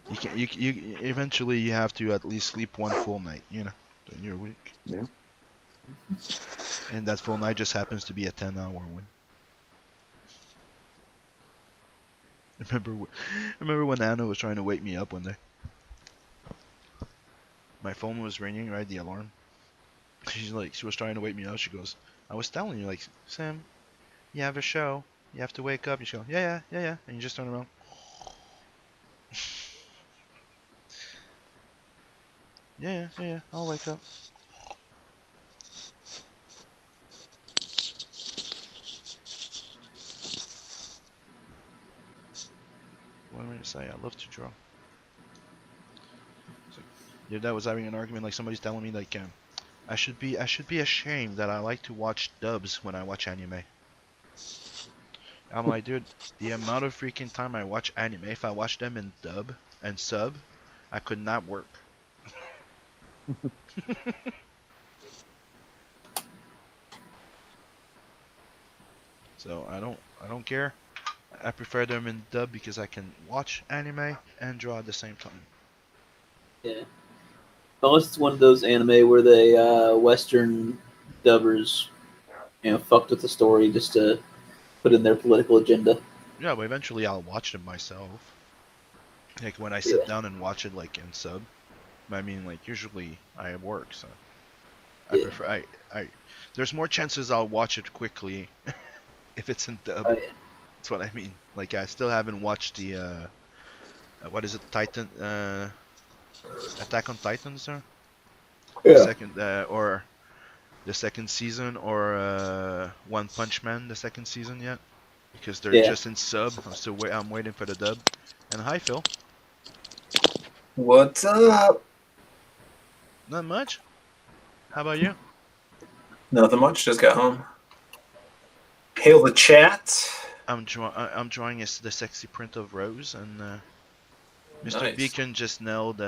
You can you eventually you have to at least sleep one full night, in your week. Yeah. And that full night just happens to be a 10-hour one. Remember when Anna was trying to wake me up one day? My phone was ringing, right? The alarm. She was trying to wake me up. She goes, I was telling you, like, Sam, you have a show. You have to wake up. You go, yeah. And you just turn around. Yeah, I'll wake up. What am I going to say? I love to draw. So, your dad was having an argument, like somebody's telling me, like, I should be ashamed that I like to watch dubs when I watch anime. I'm like, dude, the amount of freaking time I watch anime, if I watch them in dub and sub, I could not work. So I don't care. I prefer them in dub because I can watch anime and draw at the same time. Yeah. Unless it's one of those anime where they Western dubbers, fucked with the story just to put in their political agenda. Yeah, but eventually I'll watch them myself. Like when I sit Yeah. down and watch it like in sub. I mean, like usually I work, so I Yeah. prefer I there's more chances I'll watch it quickly if it's in dub. Oh, yeah. That's what I mean. Like I still haven't watched the what is it, Titan Attack on Titans, sir? The Yeah. second or the second season or One Punch Man the second season yet, because they're Yeah. just in sub. I'm waiting for the dub. And hi, Phil. What's up? Not much. How about you? Nothing much. Just got home. Hail the chat. I'm drawing the sexy print of Rose, and Mr. Nice. Beacon just nailed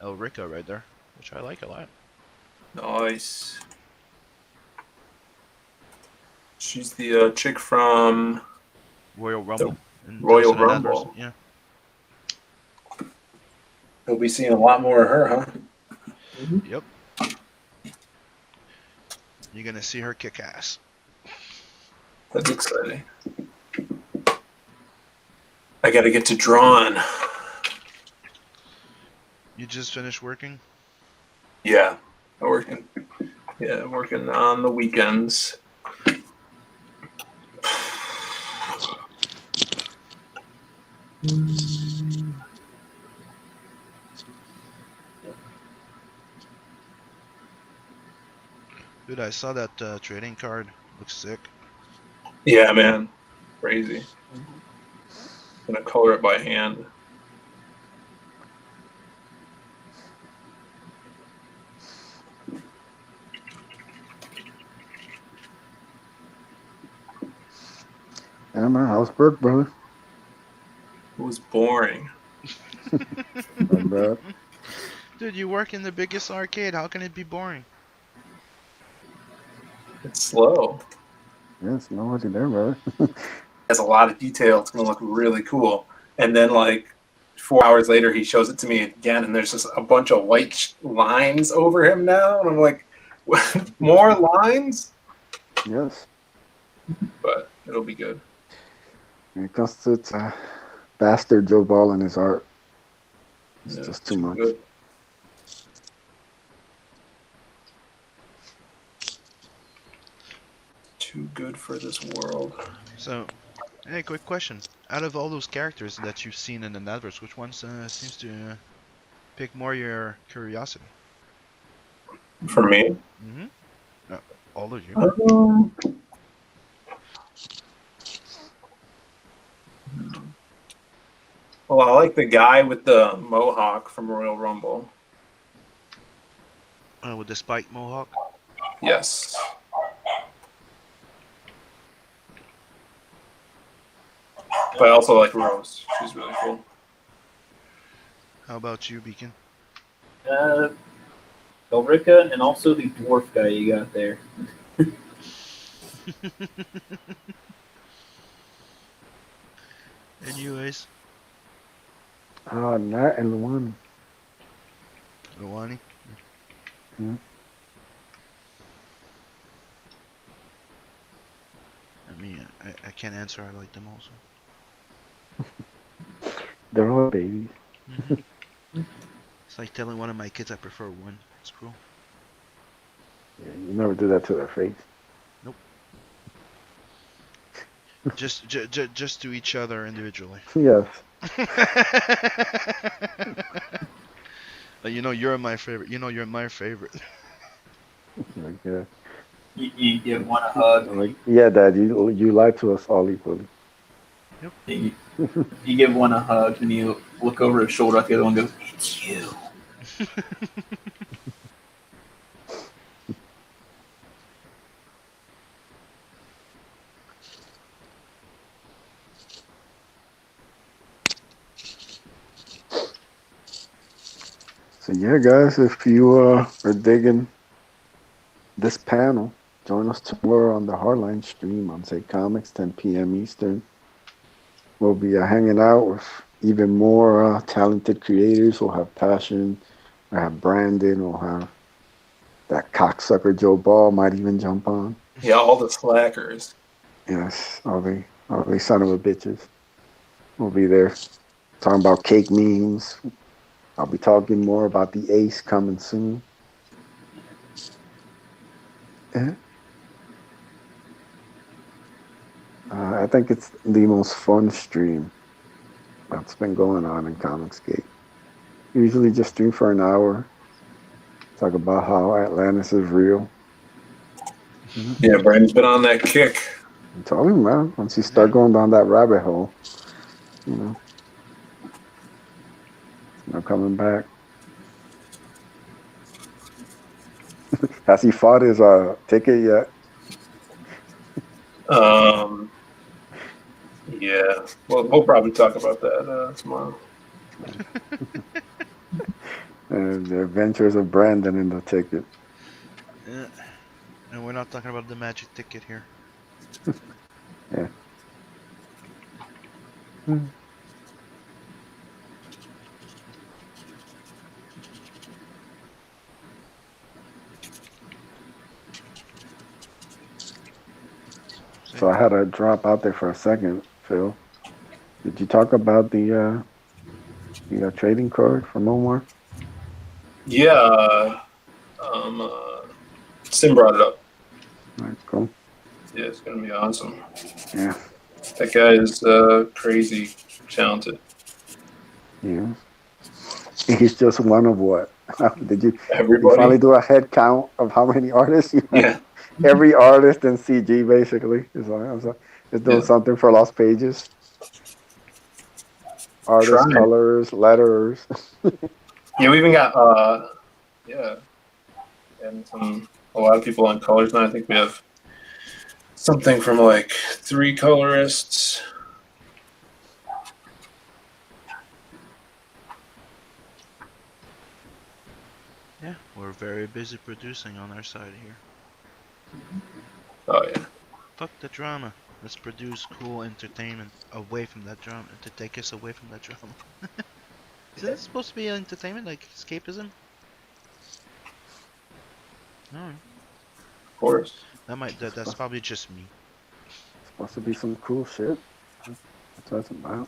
Elrica right there, which I like a lot. Nice. She's the chick from Royal Rumble. and Royal Thousand and Rumble. Others, yeah. We'll be seeing a lot more of her, huh? Yep. You're gonna see her kick ass. That's exciting. I gotta get to drawing. You just finished working? Yeah, I'm working. Yeah, I'm working on the weekends. Dude, I saw that trading card. Looks sick. Yeah, man, crazy. Gonna color it by hand. Yeah, man, how's work, brother? It was boring. Not bad. Dude, you work in the biggest arcade. How can it be boring? It's slow. Yeah, it's nobody there, brother. Has a lot of detail. It's gonna look really cool. And then like 4 hours later, he shows it to me again, and there's just a bunch of white lines over him now, and I'm like, more lines? Yes. But it'll be good. When it comes to bastard Joe Ball and his art, it's Yeah, just too much. Good. Too good for this world. So, hey, quick question. Out of all those characters that you've seen in the NATVERSE, which one seems to pick more your curiosity? For me? Mm-hmm. All of you. Well, I like the guy with the mohawk from Royal Rumble. With the spike mohawk. Yes. But I also like Rose. She's really cool. How about you, Beacon? Elrica and also the dwarf guy you got there. And you, Ace? Nat and Luan. Luani? Hmm. I mean, I can't answer. I like them also. They're all babies. It's like telling one of my kids I prefer one. It's cruel. Yeah, you never do that to their face. Just to each other individually. Yes. But you know you're my favorite. You know you're my favorite. Like, yeah. You give one a hug. Like, yeah, Dad, you lied to us all equally. You give one a hug, and you look over his shoulder at the other one and go, "It's you." So yeah, guys, if you are digging this panel, join us tomorrow on the Hardline stream on Say Comics, 10 p.m. Eastern. We'll be hanging out with even more talented creators. We'll have Passion, we'll have Brandon, we'll have that cocksucker Joe Ball might even jump on. Yeah, all the slackers. Yes, all the son of a bitches. We'll be there talking about cake memes. I'll be talking more about the Ace coming soon. Yeah. I think it's the most fun stream that's been going on in Comicsgate. Usually just stream for an hour. Talk about how Atlantis is real. Yeah, Brandon's been on that kick. I'm telling you, man. Once you start going down that rabbit hole, you know, it's not coming back. Has he fought his ticket yet? Yeah. Well, we'll probably talk about that tomorrow. The adventures of Brandon in the ticket. Yeah. And we're not talking about the magic ticket here. Yeah. So I had to drop out there for a second, Phil. Did you talk about the trading card from Omar? Yeah. Sim brought it up. All right, cool. Yeah, it's gonna be awesome. Yeah. That guy is crazy talented. Yeah. He's just one of what? Did you Everybody. finally do a head count of how many artists you have? Yeah. Every artist in CG basically is doing something for Lost Pages. Artists, Trying. colors, letters. Yeah, we even got and a lot of people on colors now. I think we have something from like 3 colorists. Yeah, we're very busy producing on our side here. Oh yeah. Fuck the drama. Let's produce cool entertainment away from that drama, to take us away from that drama. Is that supposed to be entertainment, like escapism? No. Of course. That's probably just me. Supposed to be some cool shit. That's what it's about.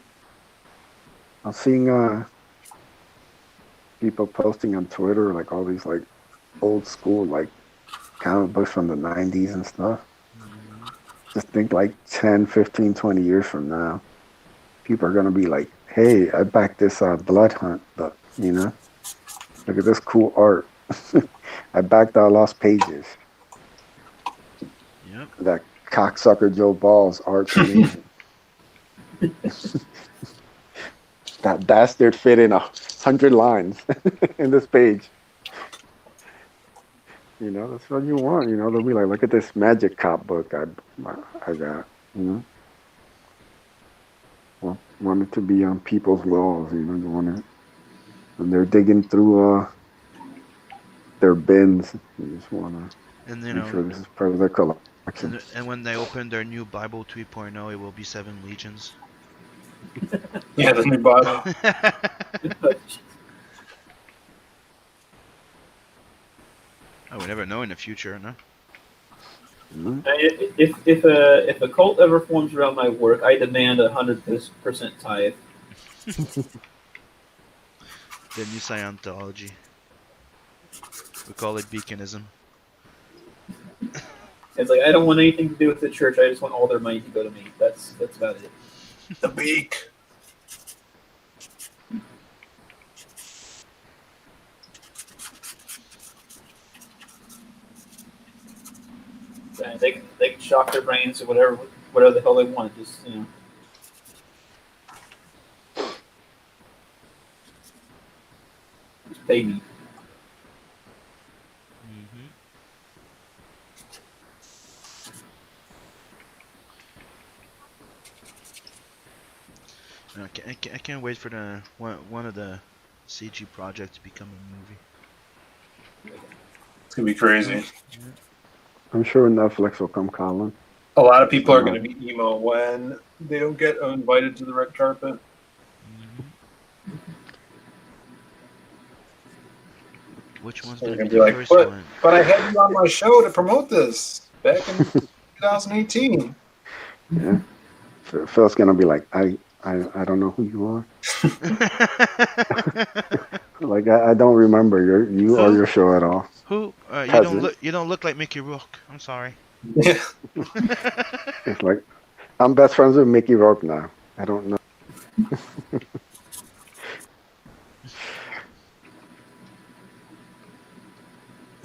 I'm seeing people posting on Twitter like all these like old school like comic books from the 90s and stuff. Just think like 10, 15, 20 years from now, people are going to be like, hey, I backed this Blood Hunt book, you know? Look at this cool art. I backed Lost Pages. Yep. That cocksucker Joe Ball's art's amazing. That bastard fit in 100 lines in this page. You know, that's what you want. You know, they'll be like, look at this Magic Cop book I got. You know, want it to be on people's walls. You know, you want it, and they're digging through their bins. You just want to make sure this is part of their collection. And when they open their new Bible 3.0, it will be 7 legions. Yeah, the new Bible. Oh, we never know in the future, no? Mm-hmm. If a cult ever forms around my work, I demand 100% tithe. The new Scientology. We call it beaconism. It's like I don't want anything to do with the church. I just want all their money to go to me. That's about it. The beak. And they can shock their brains or whatever the hell they want. Just just pay me. I can't wait for the one of the CG projects to become a movie. It's gonna be crazy. Yeah. I'm sure Netflix will come calling. A lot of people are gonna be emo when they don't get invited to the red carpet. Which one's They're gonna gonna be be the like, first but one? I had you on my show to promote this back in 2018. Yeah. Phil's gonna be like, I don't know who you are. Like I don't remember you or your show at all. Who? You don't look like Mickey Rourke. I'm sorry. Yeah. It's like I'm best friends with Mickey Rourke now. I don't know.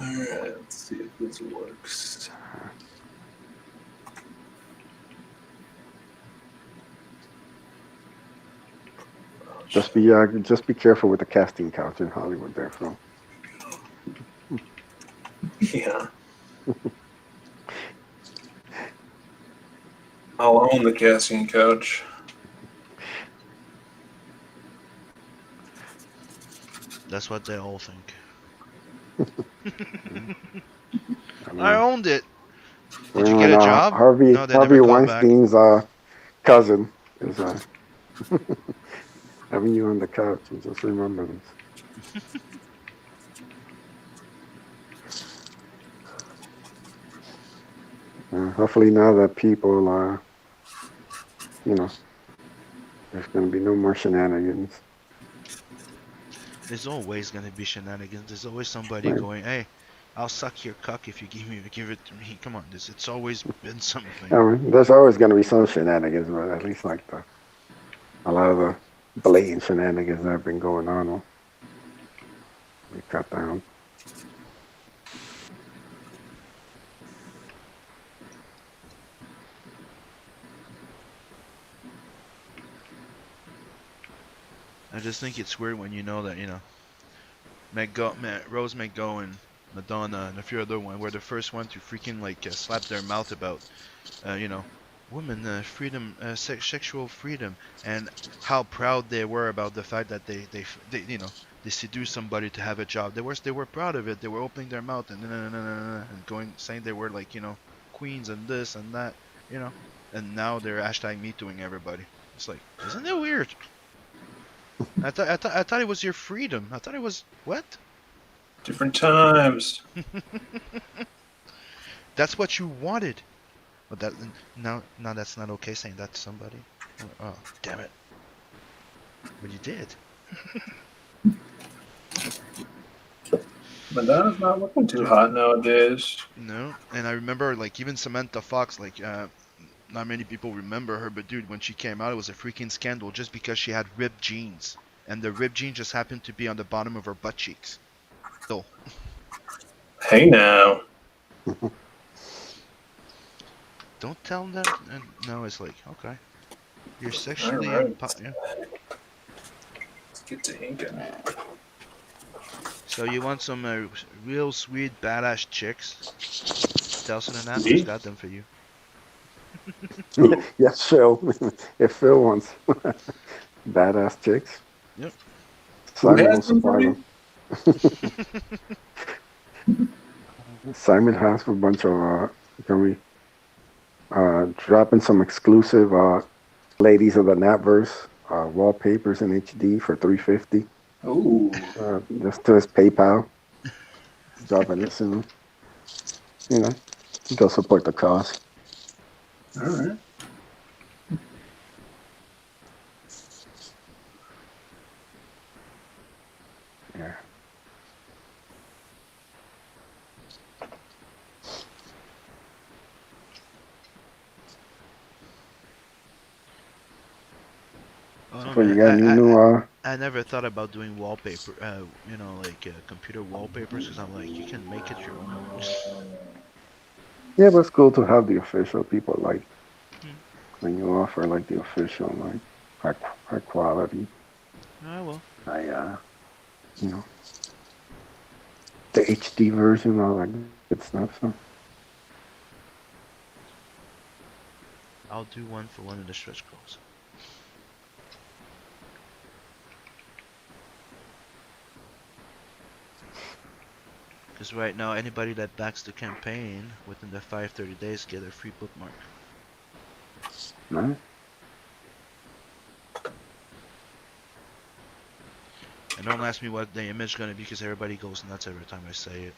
Alright, let's see if this works. Just be careful with the casting couch in Hollywood there, Phil. Yeah. I'll own the casting couch. That's what they all think. I mean, I owned it. Did you when, get a job? Harvey No, they never called back. Weinstein's cousin is having you on the couch. And just remember this. Hopefully now that people are, there's going to be no more shenanigans. There's always gonna be shenanigans. There's always somebody Right. going, "Hey, I'll suck your cuck if you give it to me." Come on, it's always been something. I mean, there's always going to be some shenanigans, but at least like a lot of the blatant shenanigans that have been going on will be cut down. I just think it's weird when you know that Rose McGowan, Madonna, and a few other ones were the first one to freaking like slap their mouth about, women, freedom, sexual freedom, and how proud they were about the fact that they seduced somebody to have a job. They were proud of it. They were opening their mouth and going saying they were like queens and this and that, and now they're hashtag me tooing everybody. It's like, isn't it weird? I thought it was your freedom. I thought it was what? Different times. That's what you wanted. But that now that's not okay saying that to somebody. Oh, damn it. But you did. Madonna's not looking too hot nowadays. No, and I remember like even Samantha Fox, like not many people remember her, but dude, when she came out, it was a freaking scandal just because she had ripped jeans, and the ripped jeans just happened to be on the bottom of her butt cheeks. So. Hey now. Don't tell them. No, it's like okay, you're sexually. Alright. Yeah. Let's get to inking. So you want some real sweet badass chicks? Tell some and Me? got them for you. Yes, Phil. If Phil wants badass chicks, Yep. Simon will has them for supply them. Simon has a bunch of dropping some exclusive ladies of the NATVERSE wallpapers in HD for $350. Ooh. Just to his PayPal. Dropping it soon. Go support the cause. Alright. Yeah. Oh, So you man, got any new I never thought about doing wallpaper, computer wallpapers, because I'm like, you can make it your own. Yeah, but it's cool to have the official people like Hmm. when you offer like the official like high quality. I will. The HD version, all that good stuff. So I'll do one for one of the stretch goals. Because right now, anybody that backs the campaign within the 530 days get a free bookmark. nice. And don't ask me what the image is going to be, because everybody goes nuts every time I say it.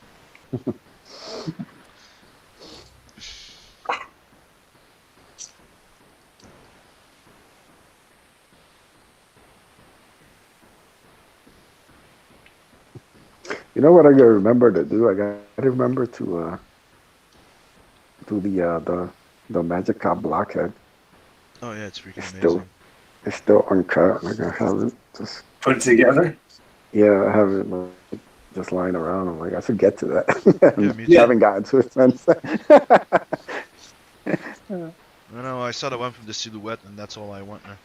You know what I gotta remember to do? I gotta remember to do the Magic Cop Blockhead. Oh yeah, it's freaking It's amazing. still uncut. Like I have it just Put it together? I have it like just lying around. I'm like, I should get to that. Yeah, And me I too. Yeah. haven't gotten to it since. I know. I saw the one from the silhouette, and that's all I want now.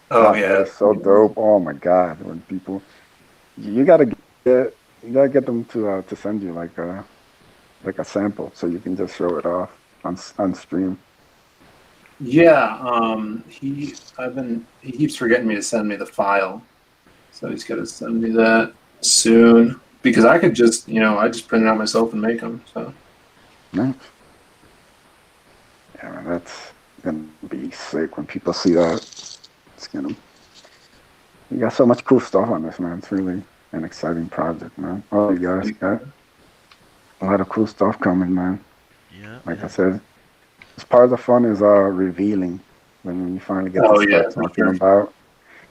Oh That yeah. is so dope. Oh my God. When people, you gotta get them to send you like a sample so you can just show it off on stream. Yeah. He keeps forgetting me to send me the file, so he's got to send me that soon because I could just I just print it out myself and make them. So Nice. Yeah, man, that's gonna be sick when people see that. It's gonna. You got so much cool stuff on this, man. It's really an exciting project, man. All you guys got a lot of cool stuff coming, man. Yeah. Like I said, it's part of the fun is revealing when you finally get to oh yeah, start for talking sure. about,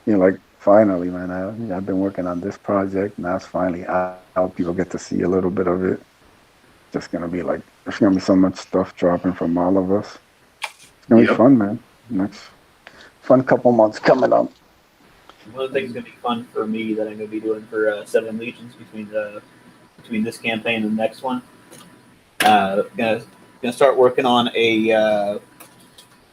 like finally, man. I've been working on this project. Now it's finally out. People get to see a little bit of it. Just gonna be like, there's gonna be so much stuff dropping from all of us. It's gonna be Yep. fun, man. Next fun couple months coming up. One of the things going to be fun for me that I'm going to be doing for Seven Legions between this campaign and the next one. Gonna start working on a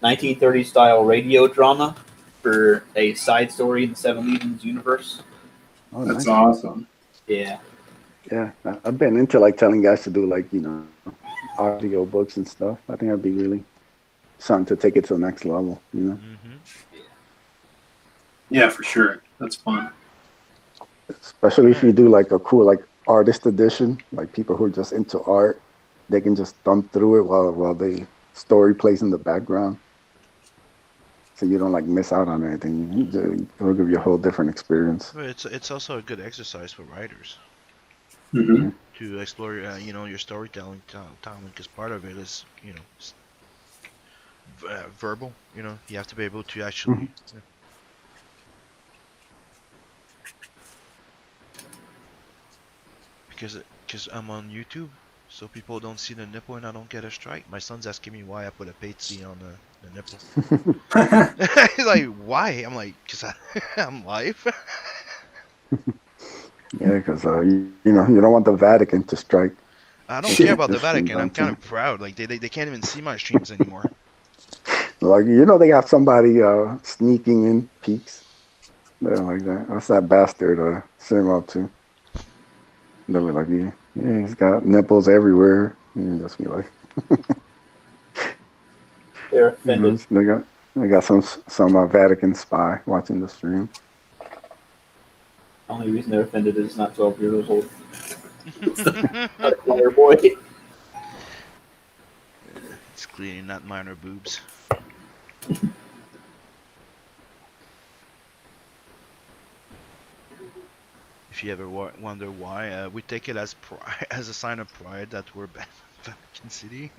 1930s style radio drama for a side story in the Seven Legions universe. Oh, That's nice. awesome. Yeah. Yeah, I've been into like telling guys to do like audio books and stuff. I think that'd be really something to take it to the next level. Mm-hmm. Yeah, for sure. That's fun. Especially if you do like a cool like artist edition, like people who are just into art, they can just thumb through it while the story plays in the background. So you don't like miss out on anything. It'll give you a whole different experience. But it's also a good exercise for writers Mm-hmm. to explore, your storytelling talent, because part of it is, verbal. You have to be able to actually. Because I'm on YouTube, so people don't see the nipple and I don't get a strike. My son's asking me why I put a patsy on the nipple. He's like, why? I'm like, because I'm live. Yeah, because you don't want the Vatican to strike. I don't care about the This stream Vatican. I'm kind of proud. Like they can't even see my streams anymore. Like they got somebody sneaking in peeks. They're like that. What's that bastard Sim up to? They'll be like, yeah, he's got nipples everywhere. And you just be like, They're offended. they got some Vatican spy watching the stream. The only reason they're offended is it's not 12 years old. Not a choir boy. It's clearly not minor boobs. If you ever wonder why, we take it as as a sign of pride that we're Vatican City.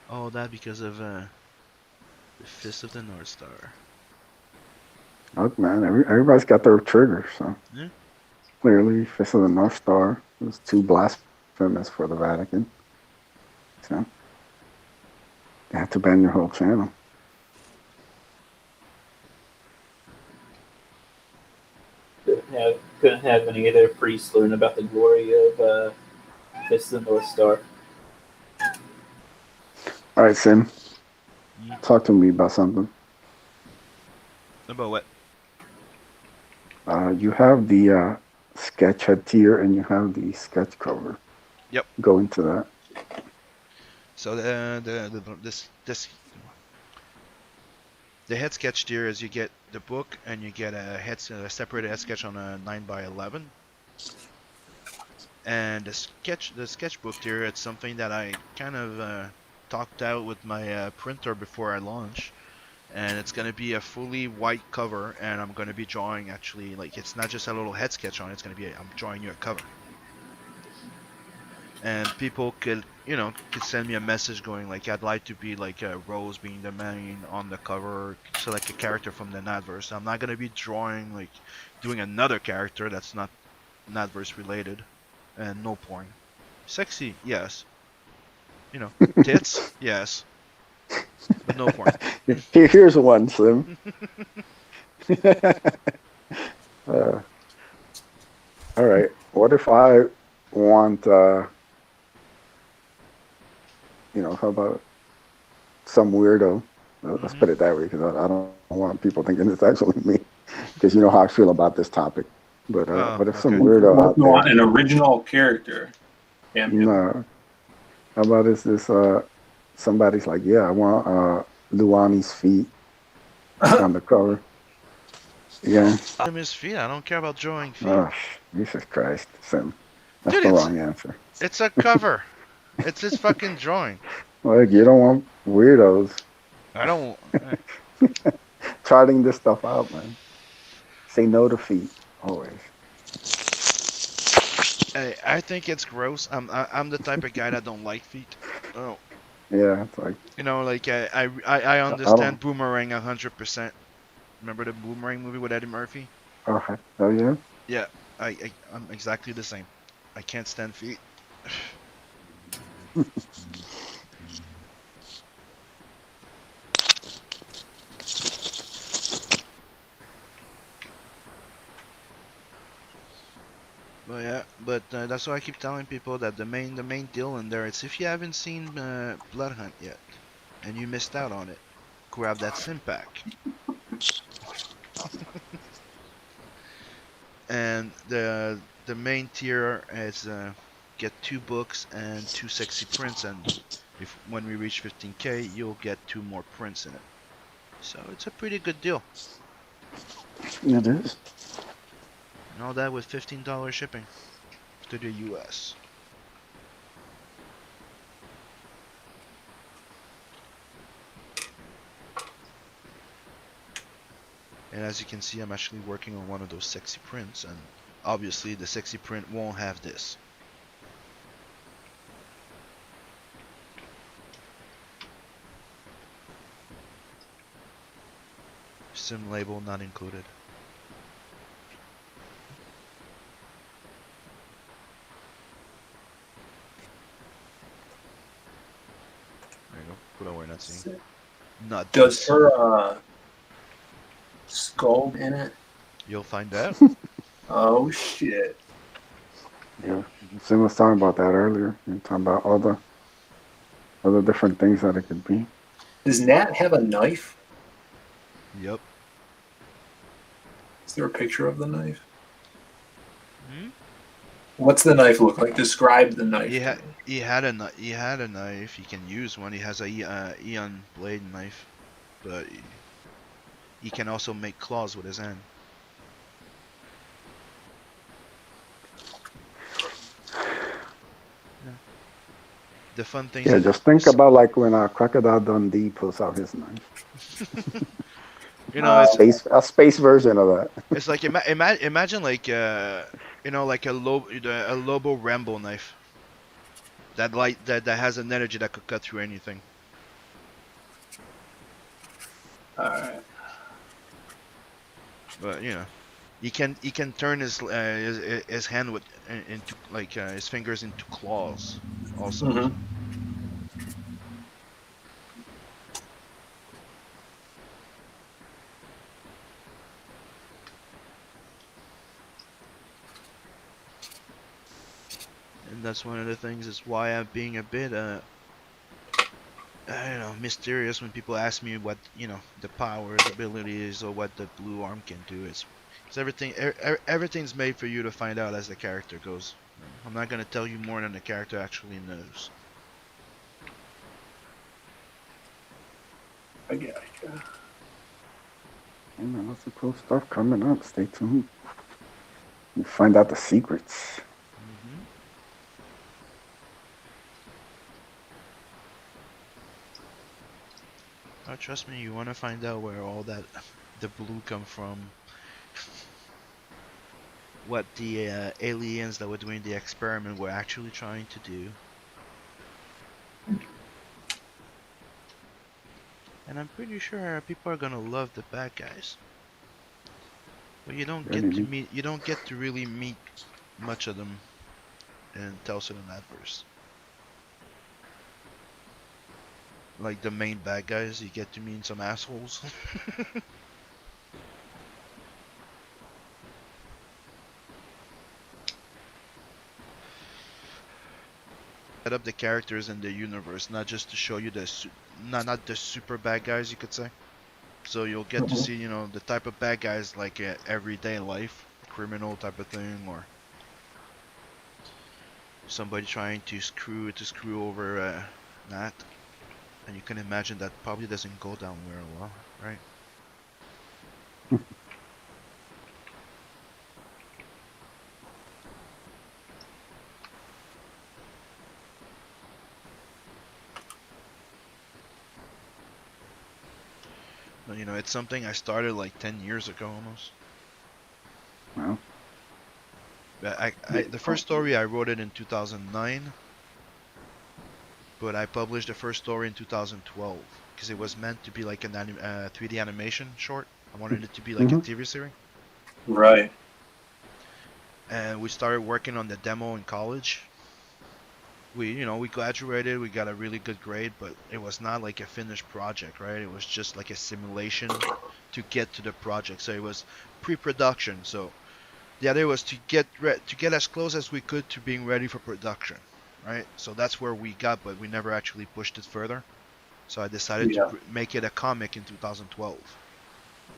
All that because of the Fist of the North Star. Look, man, everybody's got their trigger, so Yeah. clearly Fist of the North Star was too blasphemous for the Vatican. So they had to ban your whole channel. Couldn't have any other priests learn about the glory of Fist of the North Star. All right, Sim, talk to me about something. About what? You have the sketch head tier and you have the sketch cover. Yep. Go into that. So the head sketch tier is you get the book and you get a separated head sketch on a 9x11. And the sketchbook tier, it's something that I kind of talked out with my printer before I launch. And it's gonna be a fully white cover, and I'm gonna be drawing actually, like, it's not just a little head sketch on it, it's gonna be I'm drawing you a cover. And people could send me a message going like, I'd like to be like Rose being the main on the cover, select a character from the NATVERSE. I'm not gonna be doing another character that's not NATVERSE related, and no porn. Sexy, yes. Tits, yes. But no porn. Here's one, Slim. if I want, how about some weirdo? Let's put it that way, because I don't want people thinking it's actually me, because you know how I feel about this topic. But if some Okay. weirdo out You want there, an original character. Damn him. no, how about this somebody's like, yeah, I want Luani's feet on the cover. Yeah. Him his feet. I don't care about drawing feet. Oh, Jesus Christ, Sim. That's Dude, the wrong answer. it's a cover. It's his fucking drawing. Like, you don't want weirdos I don't. charting this stuff out, man. Say no to feet, always. I think it's gross. I'm the type of guy that don't like feet. Oh, Yeah, it's like, like I I understand don't. Boomerang 100%. Remember the Boomerang movie with Eddie Murphy? Oh, hell yeah. Yeah, I'm exactly the same. I can't stand feet. But yeah, that's why I keep telling people that the main deal in there is if you haven't seen Blood Hunt yet and you missed out on it, grab that sim pack. And the main tier is get 2 books and 2 sexy prints, and if when we reach 15k, you'll get 2 more prints in it. So it's a pretty good deal. It is. And all that with $15 shipping to the US. And as you can see, I'm actually working on one of those sexy prints, and obviously the sexy print won't have this. Sim label not included. There you go. Put away, not seeing. Not Does this. her skull in it? You'll find out. Oh shit! Yeah. Sim was talking about that earlier. He was talking about all the other different things that it could be. Does Nat have a knife? Yep. Is there a picture of the knife? Hmm? What's the knife look like? Describe the knife. He to had me. he had a knife. He can use one. He has a Eon blade knife, but he can also make claws with his hand. Yeah. The fun thing Yeah, is just think about like when Crocodile Dundee pulls out his knife. it's A space version of that. it's like imagine like like a Lobo Rambo knife. That has an energy that could cut through anything. Alright. But he can turn his hand into like his fingers into claws also. Mm-hmm. And that's one of the things is why I'm being a bit I don't know, mysterious when people ask me what the powers, abilities, or what the blue arm can do. It's everything's made for you to find out as the character goes. I'm not gonna tell you more than the character actually knows. I get it. Yeah, man, lots of cool stuff coming up. Stay tuned. You find out the secrets. Mm-hmm. Oh, trust me, you want to find out where all the blue come from. What the aliens that were doing the experiment were actually trying to do. And I'm pretty sure people are gonna love the bad guys. But you don't get to meet. You don't get to really meet much of them in Tales of the NATVERSE. Like the main bad guys, you get to meet some assholes. set up the characters in the universe, not just to show you not the super bad guys, you could say. So you'll get to see, the type of bad guys like everyday life, criminal type of thing, or somebody trying to screw over Nat. And you can imagine that probably doesn't go down very well, right? But, it's something I started like 10 years ago almost. Wow. But the first story I wrote it in 2009, but I published the first story in 2012 because it was meant to be like an 3D animation short. I wanted it to be like a TV series. Right. And we started working on the demo in college. We graduated, we got a really good grade, but it was not like a finished project, right? It was just like a simulation to get to the project. So it was pre-production. So the idea was to get as close as we could to being ready for production, right? So that's where we got, but we never actually pushed it further. So I decided to make it a comic in 2012.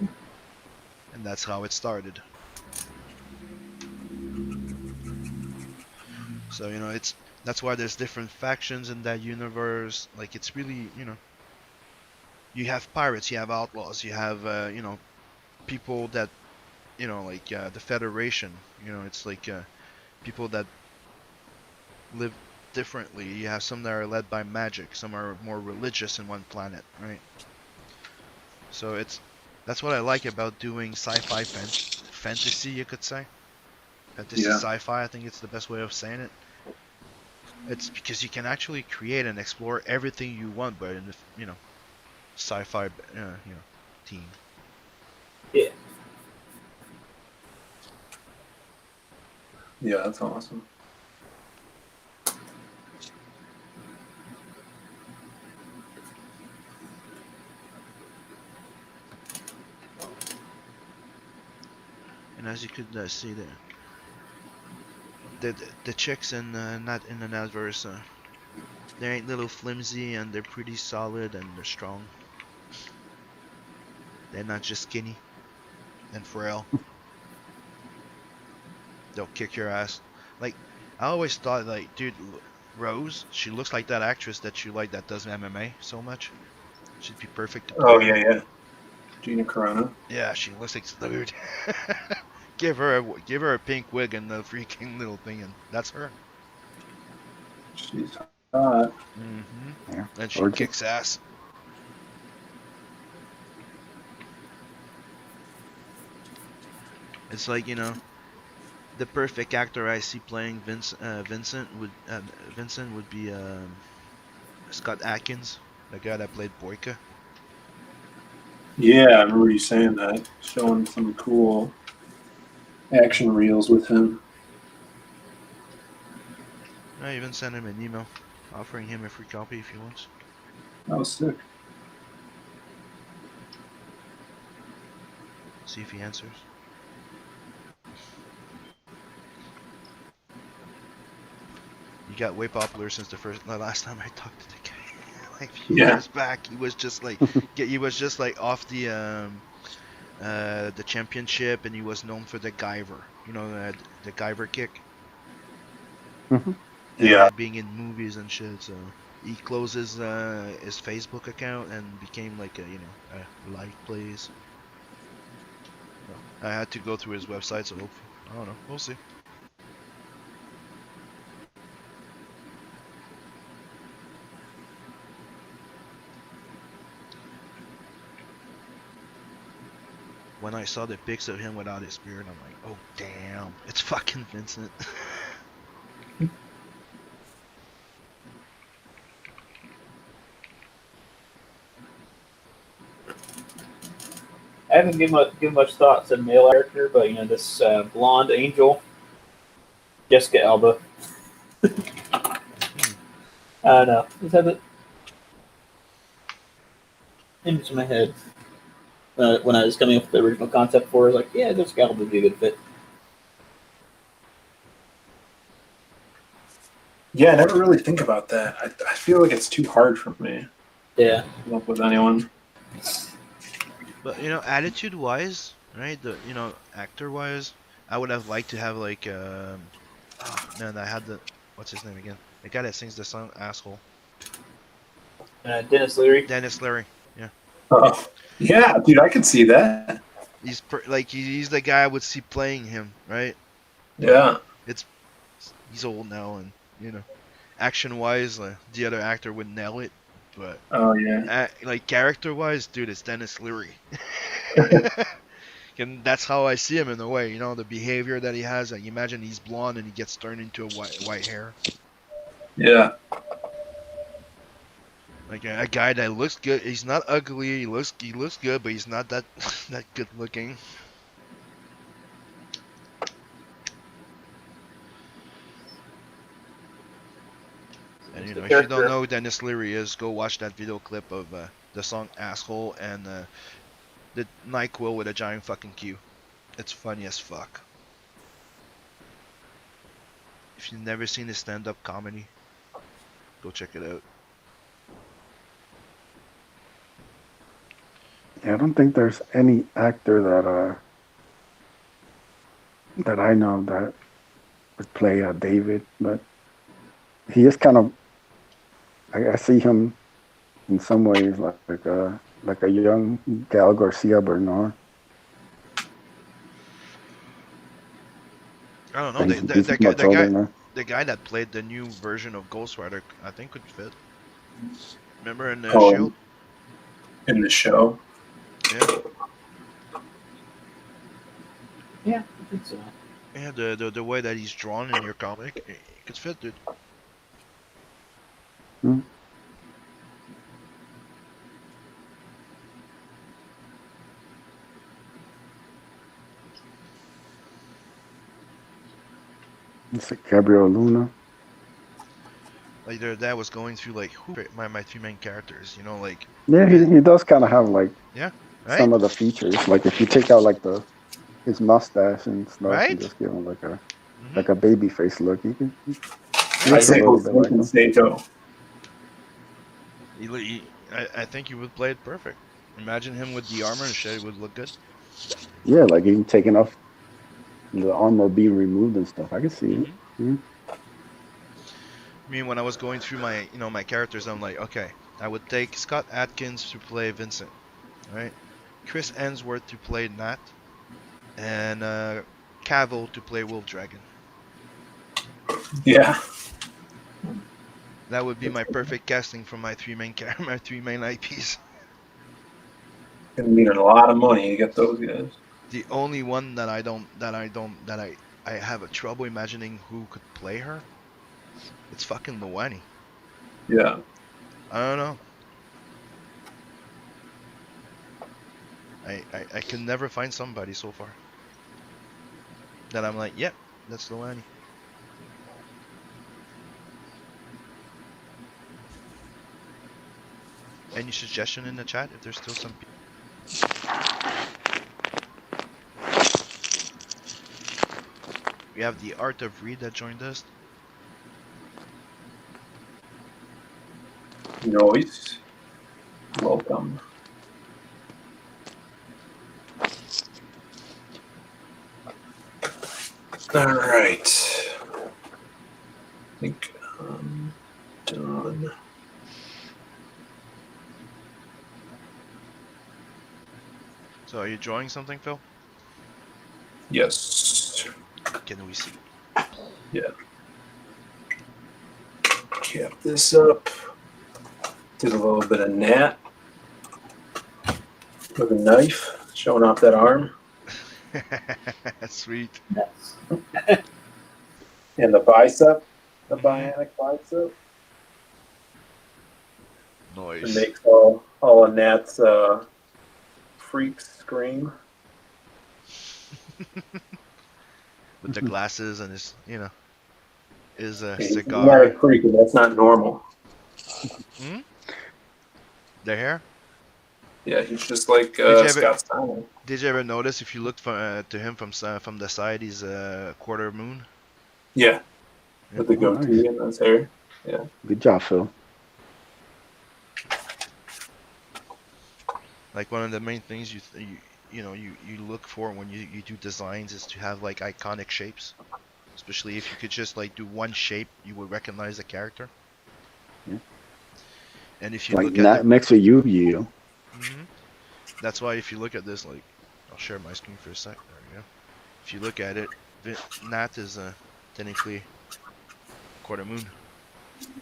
And that's how it started. So, that's why there's different factions in that universe. Like, it's really, you have pirates, you have outlaws, you have, people that, like the Federation. It's like people that live differently. You have some that are led by magic, some are more religious in one planet, right? So that's what I like about doing sci-fi fantasy, you could say. Fantasy sci-fi, I think it's the best way of saying it. It's because you can actually create and explore everything you want, but in the, sci-fi, team. Yeah. Yeah, that's awesome. And as you could see there, the chicks in not in the NATVERSE, they ain't little flimsy, and they're pretty solid, and they're strong. They're not just skinny and frail. They'll kick your ass. Like, I always thought, like, dude, Rose, she looks like that actress that you like that does MMA so much. She'd be perfect to play. Oh yeah. Gina Carano. Yeah, she looks like, dude. Give her a pink wig and a freaking little thing, and that's her. She's hot. Yeah. And she kicks ass. It's like, the perfect actor I see playing Vincent would be Scott Adkins, the guy that played Boyka. Yeah, I remember you saying that, showing some cool action reels with him. I even sent him an email offering him a free copy if he wants. That was sick. See if he answers. He got way popular since the last time I talked to the guy, like a few years back. He was just like, off the championship, and he was known for the Guyver, the Guyver kick. And being in movies and shit. So he closed his Facebook account and became like a live plays. I had to go through his website, so I don't know. We'll see. When I saw the pics of him without his beard, I'm like, oh damn, it's fucking Vincent. I haven't given much thought to the male character, but this blonde angel, Jessica Alba. I don't know. Just had the image in my head when I was coming up with the original concept for it. I was like, yeah, Jessica Alba would be a good fit. Yeah, I never really think about that. I feel like it's too hard for me Yeah. to come up with anyone. But attitude wise, right? Actor wise, I would have liked to have like oh man, I had the what's his name again? The guy that sings the song "Asshole." Dennis Leary. Dennis Leary. Yeah, Oh, yeah, dude, I could see that. he's the guy I would see playing him, right? But Yeah. he's old now, and action wise, the other actor would nail it. But Oh, yeah. like character wise, dude, it's Dennis Leary. And that's how I see him in a way. The behavior that he has. Like, imagine he's blonde and he gets turned into a white hair. Yeah. Like a guy that looks good. He's not ugly. He looks good, but he's not that that good looking. And if you don't know who Dennis Leary is, go watch that video clip of the song "Asshole" and the NyQuil with a giant fucking Q. It's funny as fuck. If you've never seen his stand-up comedy, go check it out. Yeah, I don't think there's any actor that I know that would play David, but he is kind of. I see him in some ways like a young Gal Garcia Bernal. I don't know. He's much older now. The guy that played the new version of Ghost Rider, I think could fit. Remember in Oh, Shield? in the show. Yeah. Yeah, I think so. Yeah, the way that he's drawn in your comic, it could fit, dude. Hmm. It's like Gabriel Luna. Like their dad was going through like who are my three main characters, like Yeah, he does kind of have like right? some of the features. Like if you take out like his mustache and stuff, Right? and just give him like a baby face look, he I looks a say little bit like him. Sato. I think he would play it perfect. Imagine him with the armor and shit; it would look good. Yeah, like even taking off the armor being removed and stuff. I can see it. Yeah. I mean, when I was going through my my characters, I'm like, okay, I would take Scott Adkins to play Vincent, right? Chris Hemsworth to play Nat, and Cavill to play Wolf Dragon. Yeah. That would be my perfect casting for my three main IPs. Gonna need a lot of money to get those guys. The only one that I have a trouble imagining who could play her, it's fucking Luani. Yeah. I don't know. I can never find somebody so far that I'm like, yep, that's Luani. Any suggestion in the chat if there's still some people? We have the Art of Read that joined us. Noise. Welcome. All right. I think I'm done. So are you drawing something, Phil? Yes. Can we see? Yeah. Cap this up. Did a little bit of Nat with a knife, showing off that arm. Sweet. Yes. And the bicep, the bionic bicep. Noise. It makes all of Nat's freaks scream. With the glasses and his, his He's not cigar. a freak, and that's not normal. Hmm? The hair? Yeah, he's just like ever- Scott Steiner. Did you ever notice if you looked to him from the side, he's a quarter moon? Yeah. with the Oh, nice. goatee and his hair. Good job, Phil. Like one of the main things you look for when you do designs is to have like iconic shapes. Especially if you could just like do one shape, you would recognize the character. Yeah. And if you Like look at not next to Yu-Gi-Oh. that's why if you look at this, like, I'll share my screen for a sec. There we go. If you look at it, Nat is technically quarter moon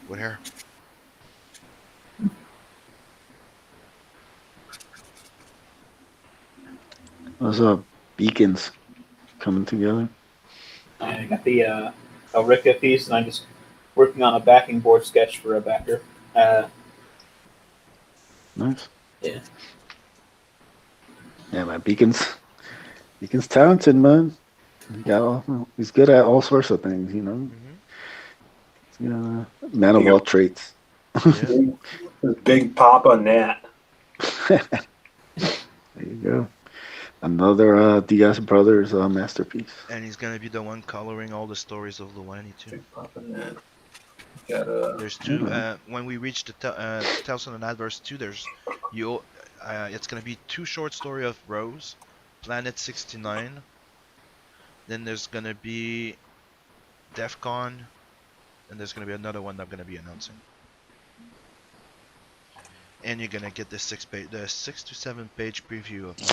with hair. Those beacons coming together. I got the Elrica piece, and I'm just working on a backing board sketch for a backer. Nice. Yeah. Yeah, man. Beacon's talented, man. He's good at all sorts of things, you know. Yeah, man of all traits. Yeah. Big Papa Nat. There you go. Another DS Brothers masterpiece. And he's gonna be the one coloring all the stories of Luani too. Big Papa Nat. Got There's two. Yeah. When we reach the Tales of the NATVERSE 2, it's gonna be two short story of Rose, Planet 69. Then there's gonna be DEFCON, and there's gonna be another one that I'm gonna be announcing. And you're gonna get the 6 to 7 page preview of my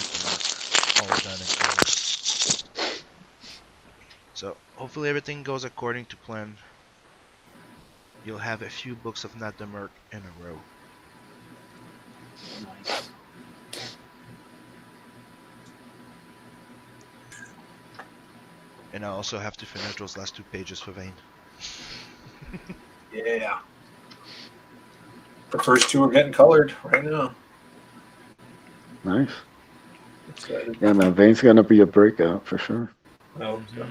all done and covered. So hopefully everything goes according to plan. You'll have a few books of Nat the Merc in a row. Nice. And I also have to finish those last 2 pages for Vane. Yeah. The first 2 are getting colored right now. Nice. Excited. Yeah, man. Vane's gonna be a breakout for sure. I hope so.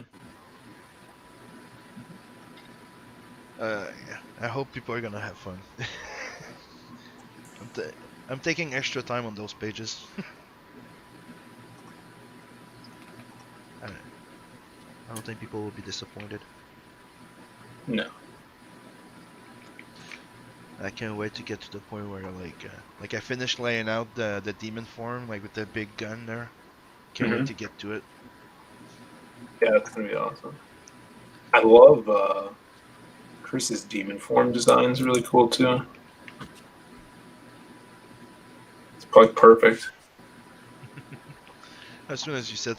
Yeah, I hope people are gonna have fun. I'm taking extra time on those pages. I don't think people will be disappointed. No. I can't wait to get to the point where like I finished laying out the demon form, like with the big gun there. Can't wait to get to it. Yeah, that's gonna be awesome. I love Chris's demon form design is really cool too. It's probably perfect. As soon as you said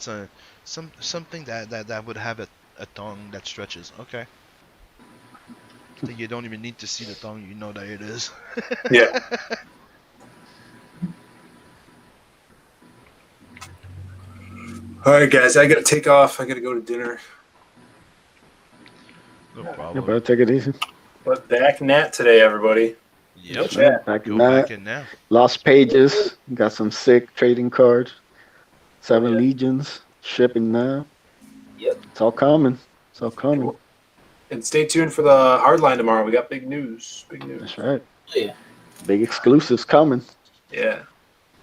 something that would have a tongue that stretches, okay. So you don't even need to see the tongue, you know that it is. Yeah. All right, guys, I gotta take off. I gotta go to dinner. No Yeah, problem. better take it easy. But back Nat today, everybody. Yep. Yeah. Back Go in back that. in now. Lost pages. Got some sick trading cards. 7 Yeah. legions shipping now. Yep. It's all coming. It's all coming. And stay tuned for the hardline tomorrow. We got big news. Big news. That's right. Yeah. Big exclusives coming. Yeah.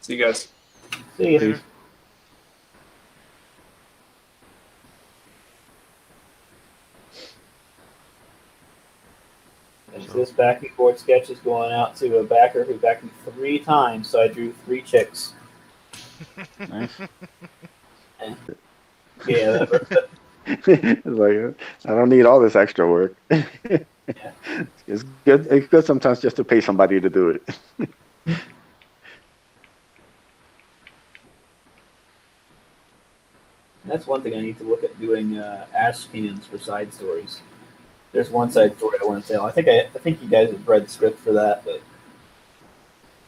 See you guys. See you. Peace. And this backing board sketch is going out to a backer who backed me 3 times, so I drew 3 chicks. Nice. Yeah, It's like I don't need all this extra work. It's good. It's good sometimes just to pay somebody to do it. that's one thing I need to look at doing ash cans for side stories. There's one side story I want to tell. I think you guys have read the script for that, but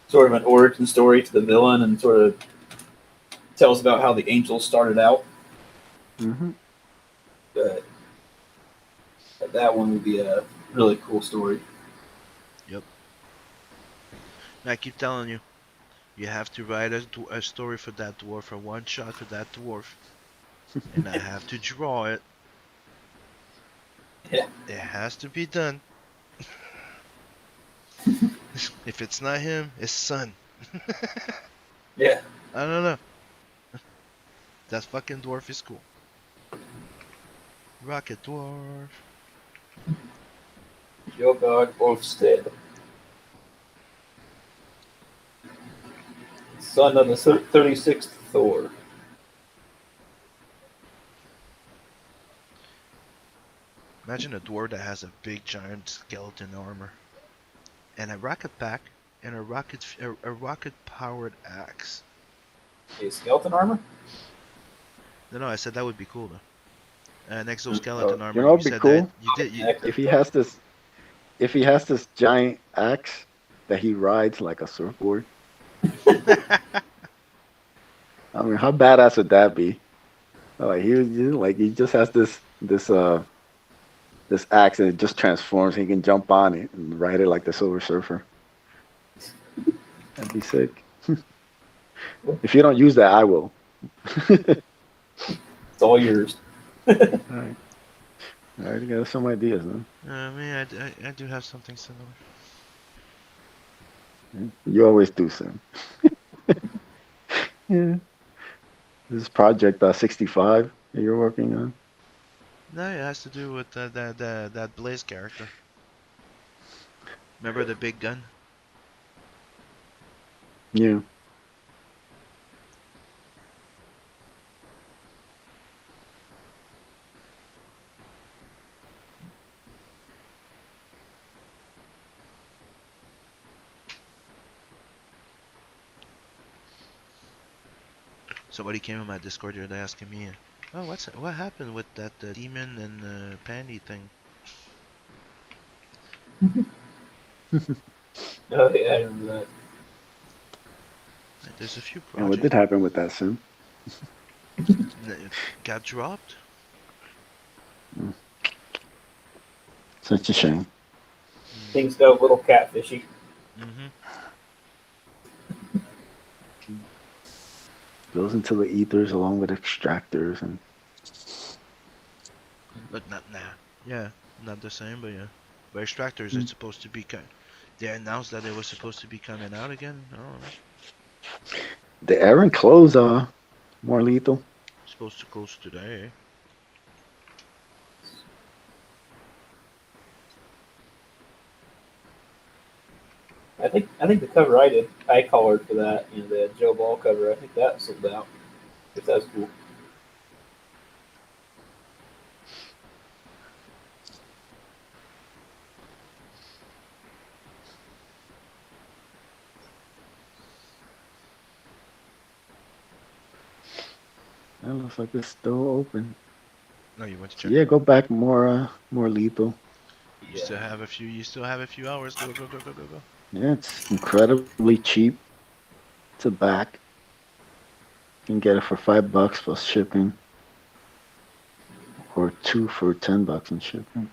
sort of an origin story to the villain and sort of tells about how the angels started out. Mm-hmm. But that one would be a really cool story. I keep telling you, you have to write a story for that dwarf, a one shot for that dwarf, and I have to draw it. Yeah. It has to be done. If it's not him, it's son. Yeah. I don't know. That fucking dwarf is cool. Rocket dwarf. Jogard Orfstead, son of the 36th Thor. Imagine a dwarf that has a big giant skeleton armor and a rocket pack and a rocket powered axe. A skeleton armor? No, I said that would be cool though. An exoskeleton You armor. know, You it'd be said cool that you did. You, if he has this giant axe that he rides like a surfboard. I mean, how badass would that be? Like he just has this axe and it just transforms. He can jump on it and ride it like the Silver Surfer. That'd be sick. If you don't use that, I will. It's all yours. All right. I already got some ideas, man. I mean, I do have something similar. You always do, Sam. Yeah. This is Project 65 that you're working on. No, it has to do with that Blaze character. Remember the big gun? Yeah. Somebody came in my Discord the other day asking me, "Oh, what happened with that demon and pandy thing?" Oh, yeah, I remember that. There's a few And what projects did happen with that, Sam? that got dropped. Such a shame. Things go a little catfishy. Mm-hmm. Goes into the ethers along with extractors and But not yeah, not the same, but yeah. But extractors, it's supposed to be They announced that it was supposed to be coming out again. I don't know. the Aaron clothes are more lethal. It's supposed to close today. I think the cover I colored for that, the Joe Ball cover. I think that sold out. If that's cool. That looks like it's still open. No, you went to check. Yeah, go back more lethal. You still have a few. You still have a few hours. Go. Yeah, it's incredibly cheap to back. You can get it for $5 plus shipping, or 2 for $10 in shipping.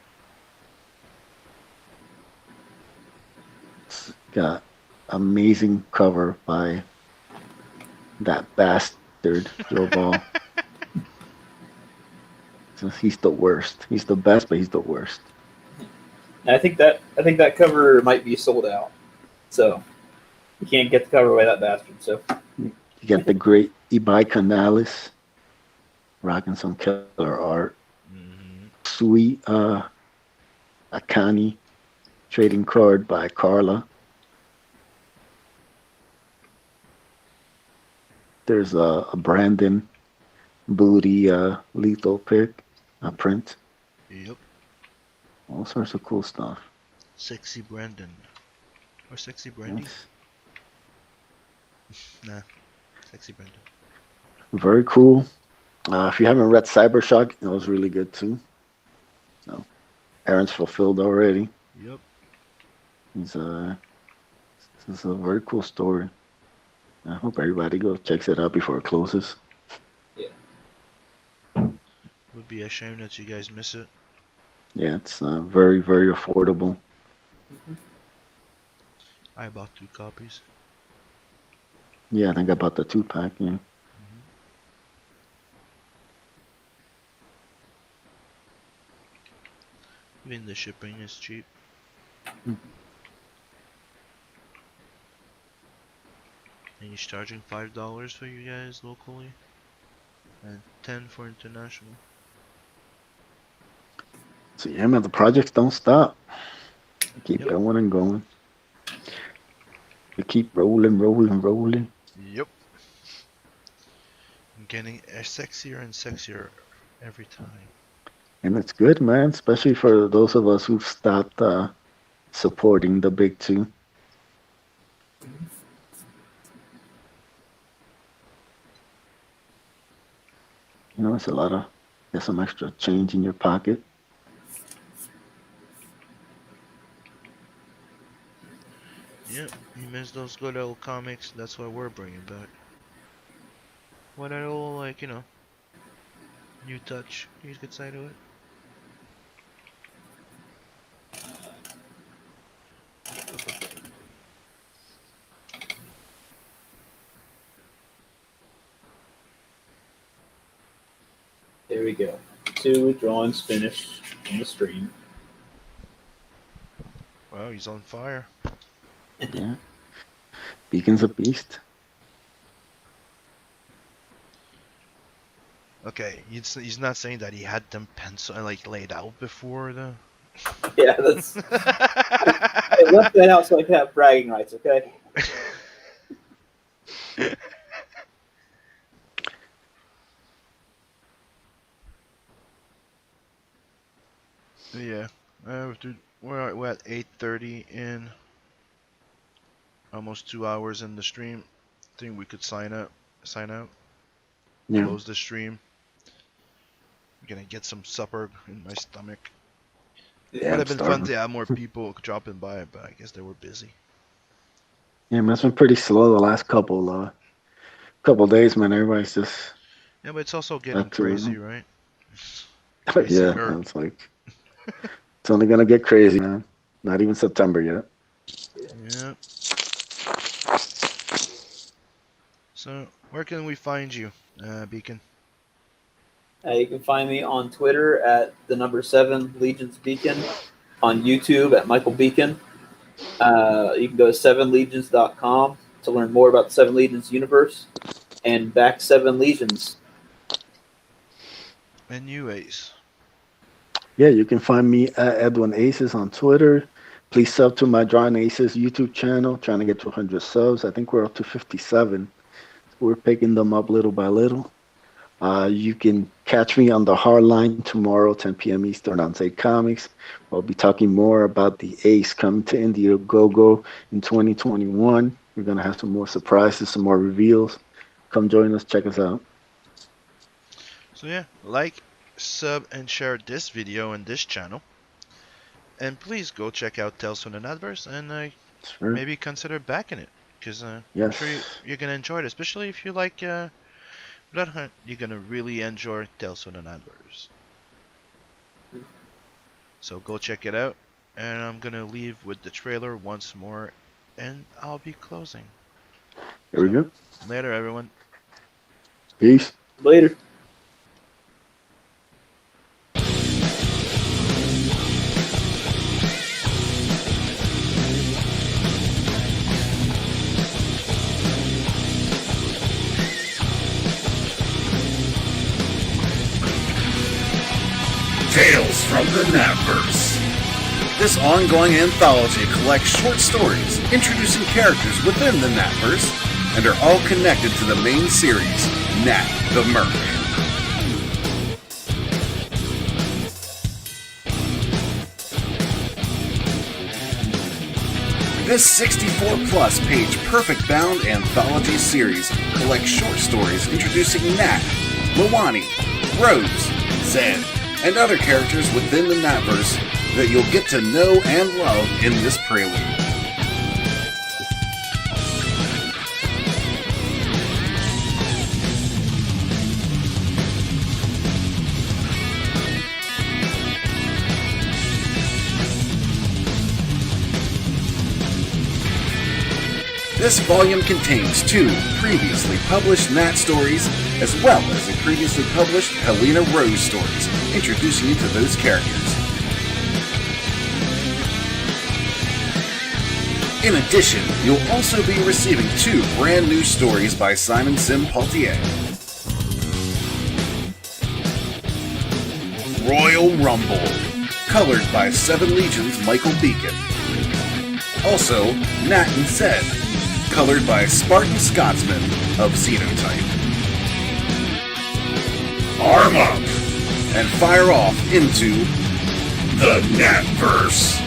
It's got amazing cover by that bastard Joe Ball. So he's the worst. He's the best, but he's the worst. And I think that cover might be sold out. So you can't get the cover by that bastard. So You got the great Ibai Canales rocking some killer art. Mm-hmm. Sweet Akani trading card by Carla. There's a Brandon Booty lethal pick, a print. Yep. All sorts of cool stuff. Sexy Brandon. Or Sexy Brandy? Yes. Nah. Sexy Brandon. Very cool. If you haven't read Cybershock, it was really good too. So, Aaron's fulfilled already. Yep. It's a very cool story. I hope everybody goes checks it out before it closes. Would be a shame that you guys miss it. Yeah, it's very, very affordable. I bought 2 copies. Yeah, I think I bought the 2-pack. Yeah. Even the shipping is cheap. Mm. And he's charging $5 for you guys locally, and 10 for international. So yeah, man, the projects don't stop. Keep Yep. going and going. You keep rolling. Yep. I'm getting sexier and sexier every time. And it's good, man, especially for those of us who've stopped supporting the big two. You know, it's a lot of, get some extra change in your pocket. Yep. You miss those good old comics. That's what we're bringing back. What a little, like, new touch. You could say to it. There we go. 2 drawings finished on the stream. Wow, he's on fire. Yeah. Beacon's a beast. Okay, he's not saying that he had them pencil like laid out before the. Yeah, that's. I left that out so I could have bragging rights. Okay. Yeah, dude, we're at 8:30 in. Almost 2 hours in the stream. Think we could sign out. Yeah. Close the stream. I'm gonna get some supper in my stomach. Yeah, Would I'm have been fun starving. to have more people dropping by, but I guess they were busy. Yeah, man, it's been pretty slow the last couple days, man. Everybody's just Yeah, but it's also getting back to crazy, right? yeah, Crazier. it's like it's only gonna get crazy, man. Not even September yet. Yeah. So, where can we find you, Beacon? You can find me on Twitter at the number 7 Legions Beacon, on YouTube at Michael Beacon. You can go to 7legions.com to learn more about the 7 Legions universe and back 7 Legions. And you, Ace. Yeah, you can find me at Edwin Aces on Twitter. Please sub to my Drawing Aces YouTube channel. Trying to get to 100 subs. I think we're up to 57. We're picking them up little by little. You can catch me on the Hardline tomorrow, 10 p.m. Eastern on Say Comics. I'll be talking more about the Ace coming to Indiegogo in 2021. We're going to have some more surprises, some more reveals. Come join us. Check us out. So yeah, like, sub, and share this video and this channel. And please go check out Tales from the NATVERSE and Sure. maybe consider backing it. Because I'm Yes. sure you're going to enjoy it. Especially if you like Blood Hunt, you're going to really enjoy Tales from the NATVERSE. So go check it out. And I'm going to leave with the trailer once more. And I'll be closing. Here we go. Later, everyone. Peace. Later. Tales from the NATVERSE. This ongoing anthology collects short stories introducing characters within the NATVERSE and are all connected to the main series, Nat the Merc. This 64-plus page perfect bound anthology series collects short stories introducing Nat, Lawani, Rose, Zed, and other characters within the NATVERSE that you'll get to know and love in this prelude. This volume contains 2 previously published Nat stories, as well as the previously published Helena Rose stories, introducing you to those characters. In addition, you'll also be receiving 2 brand new stories by Simon Sim Paultier. Royal Rumble, colored by 7 Legions Michael Beacon. Also, Nat and Zed, colored by Spartan Scotsman of Xenotype. Arm up! And fire off into the NATVERSE!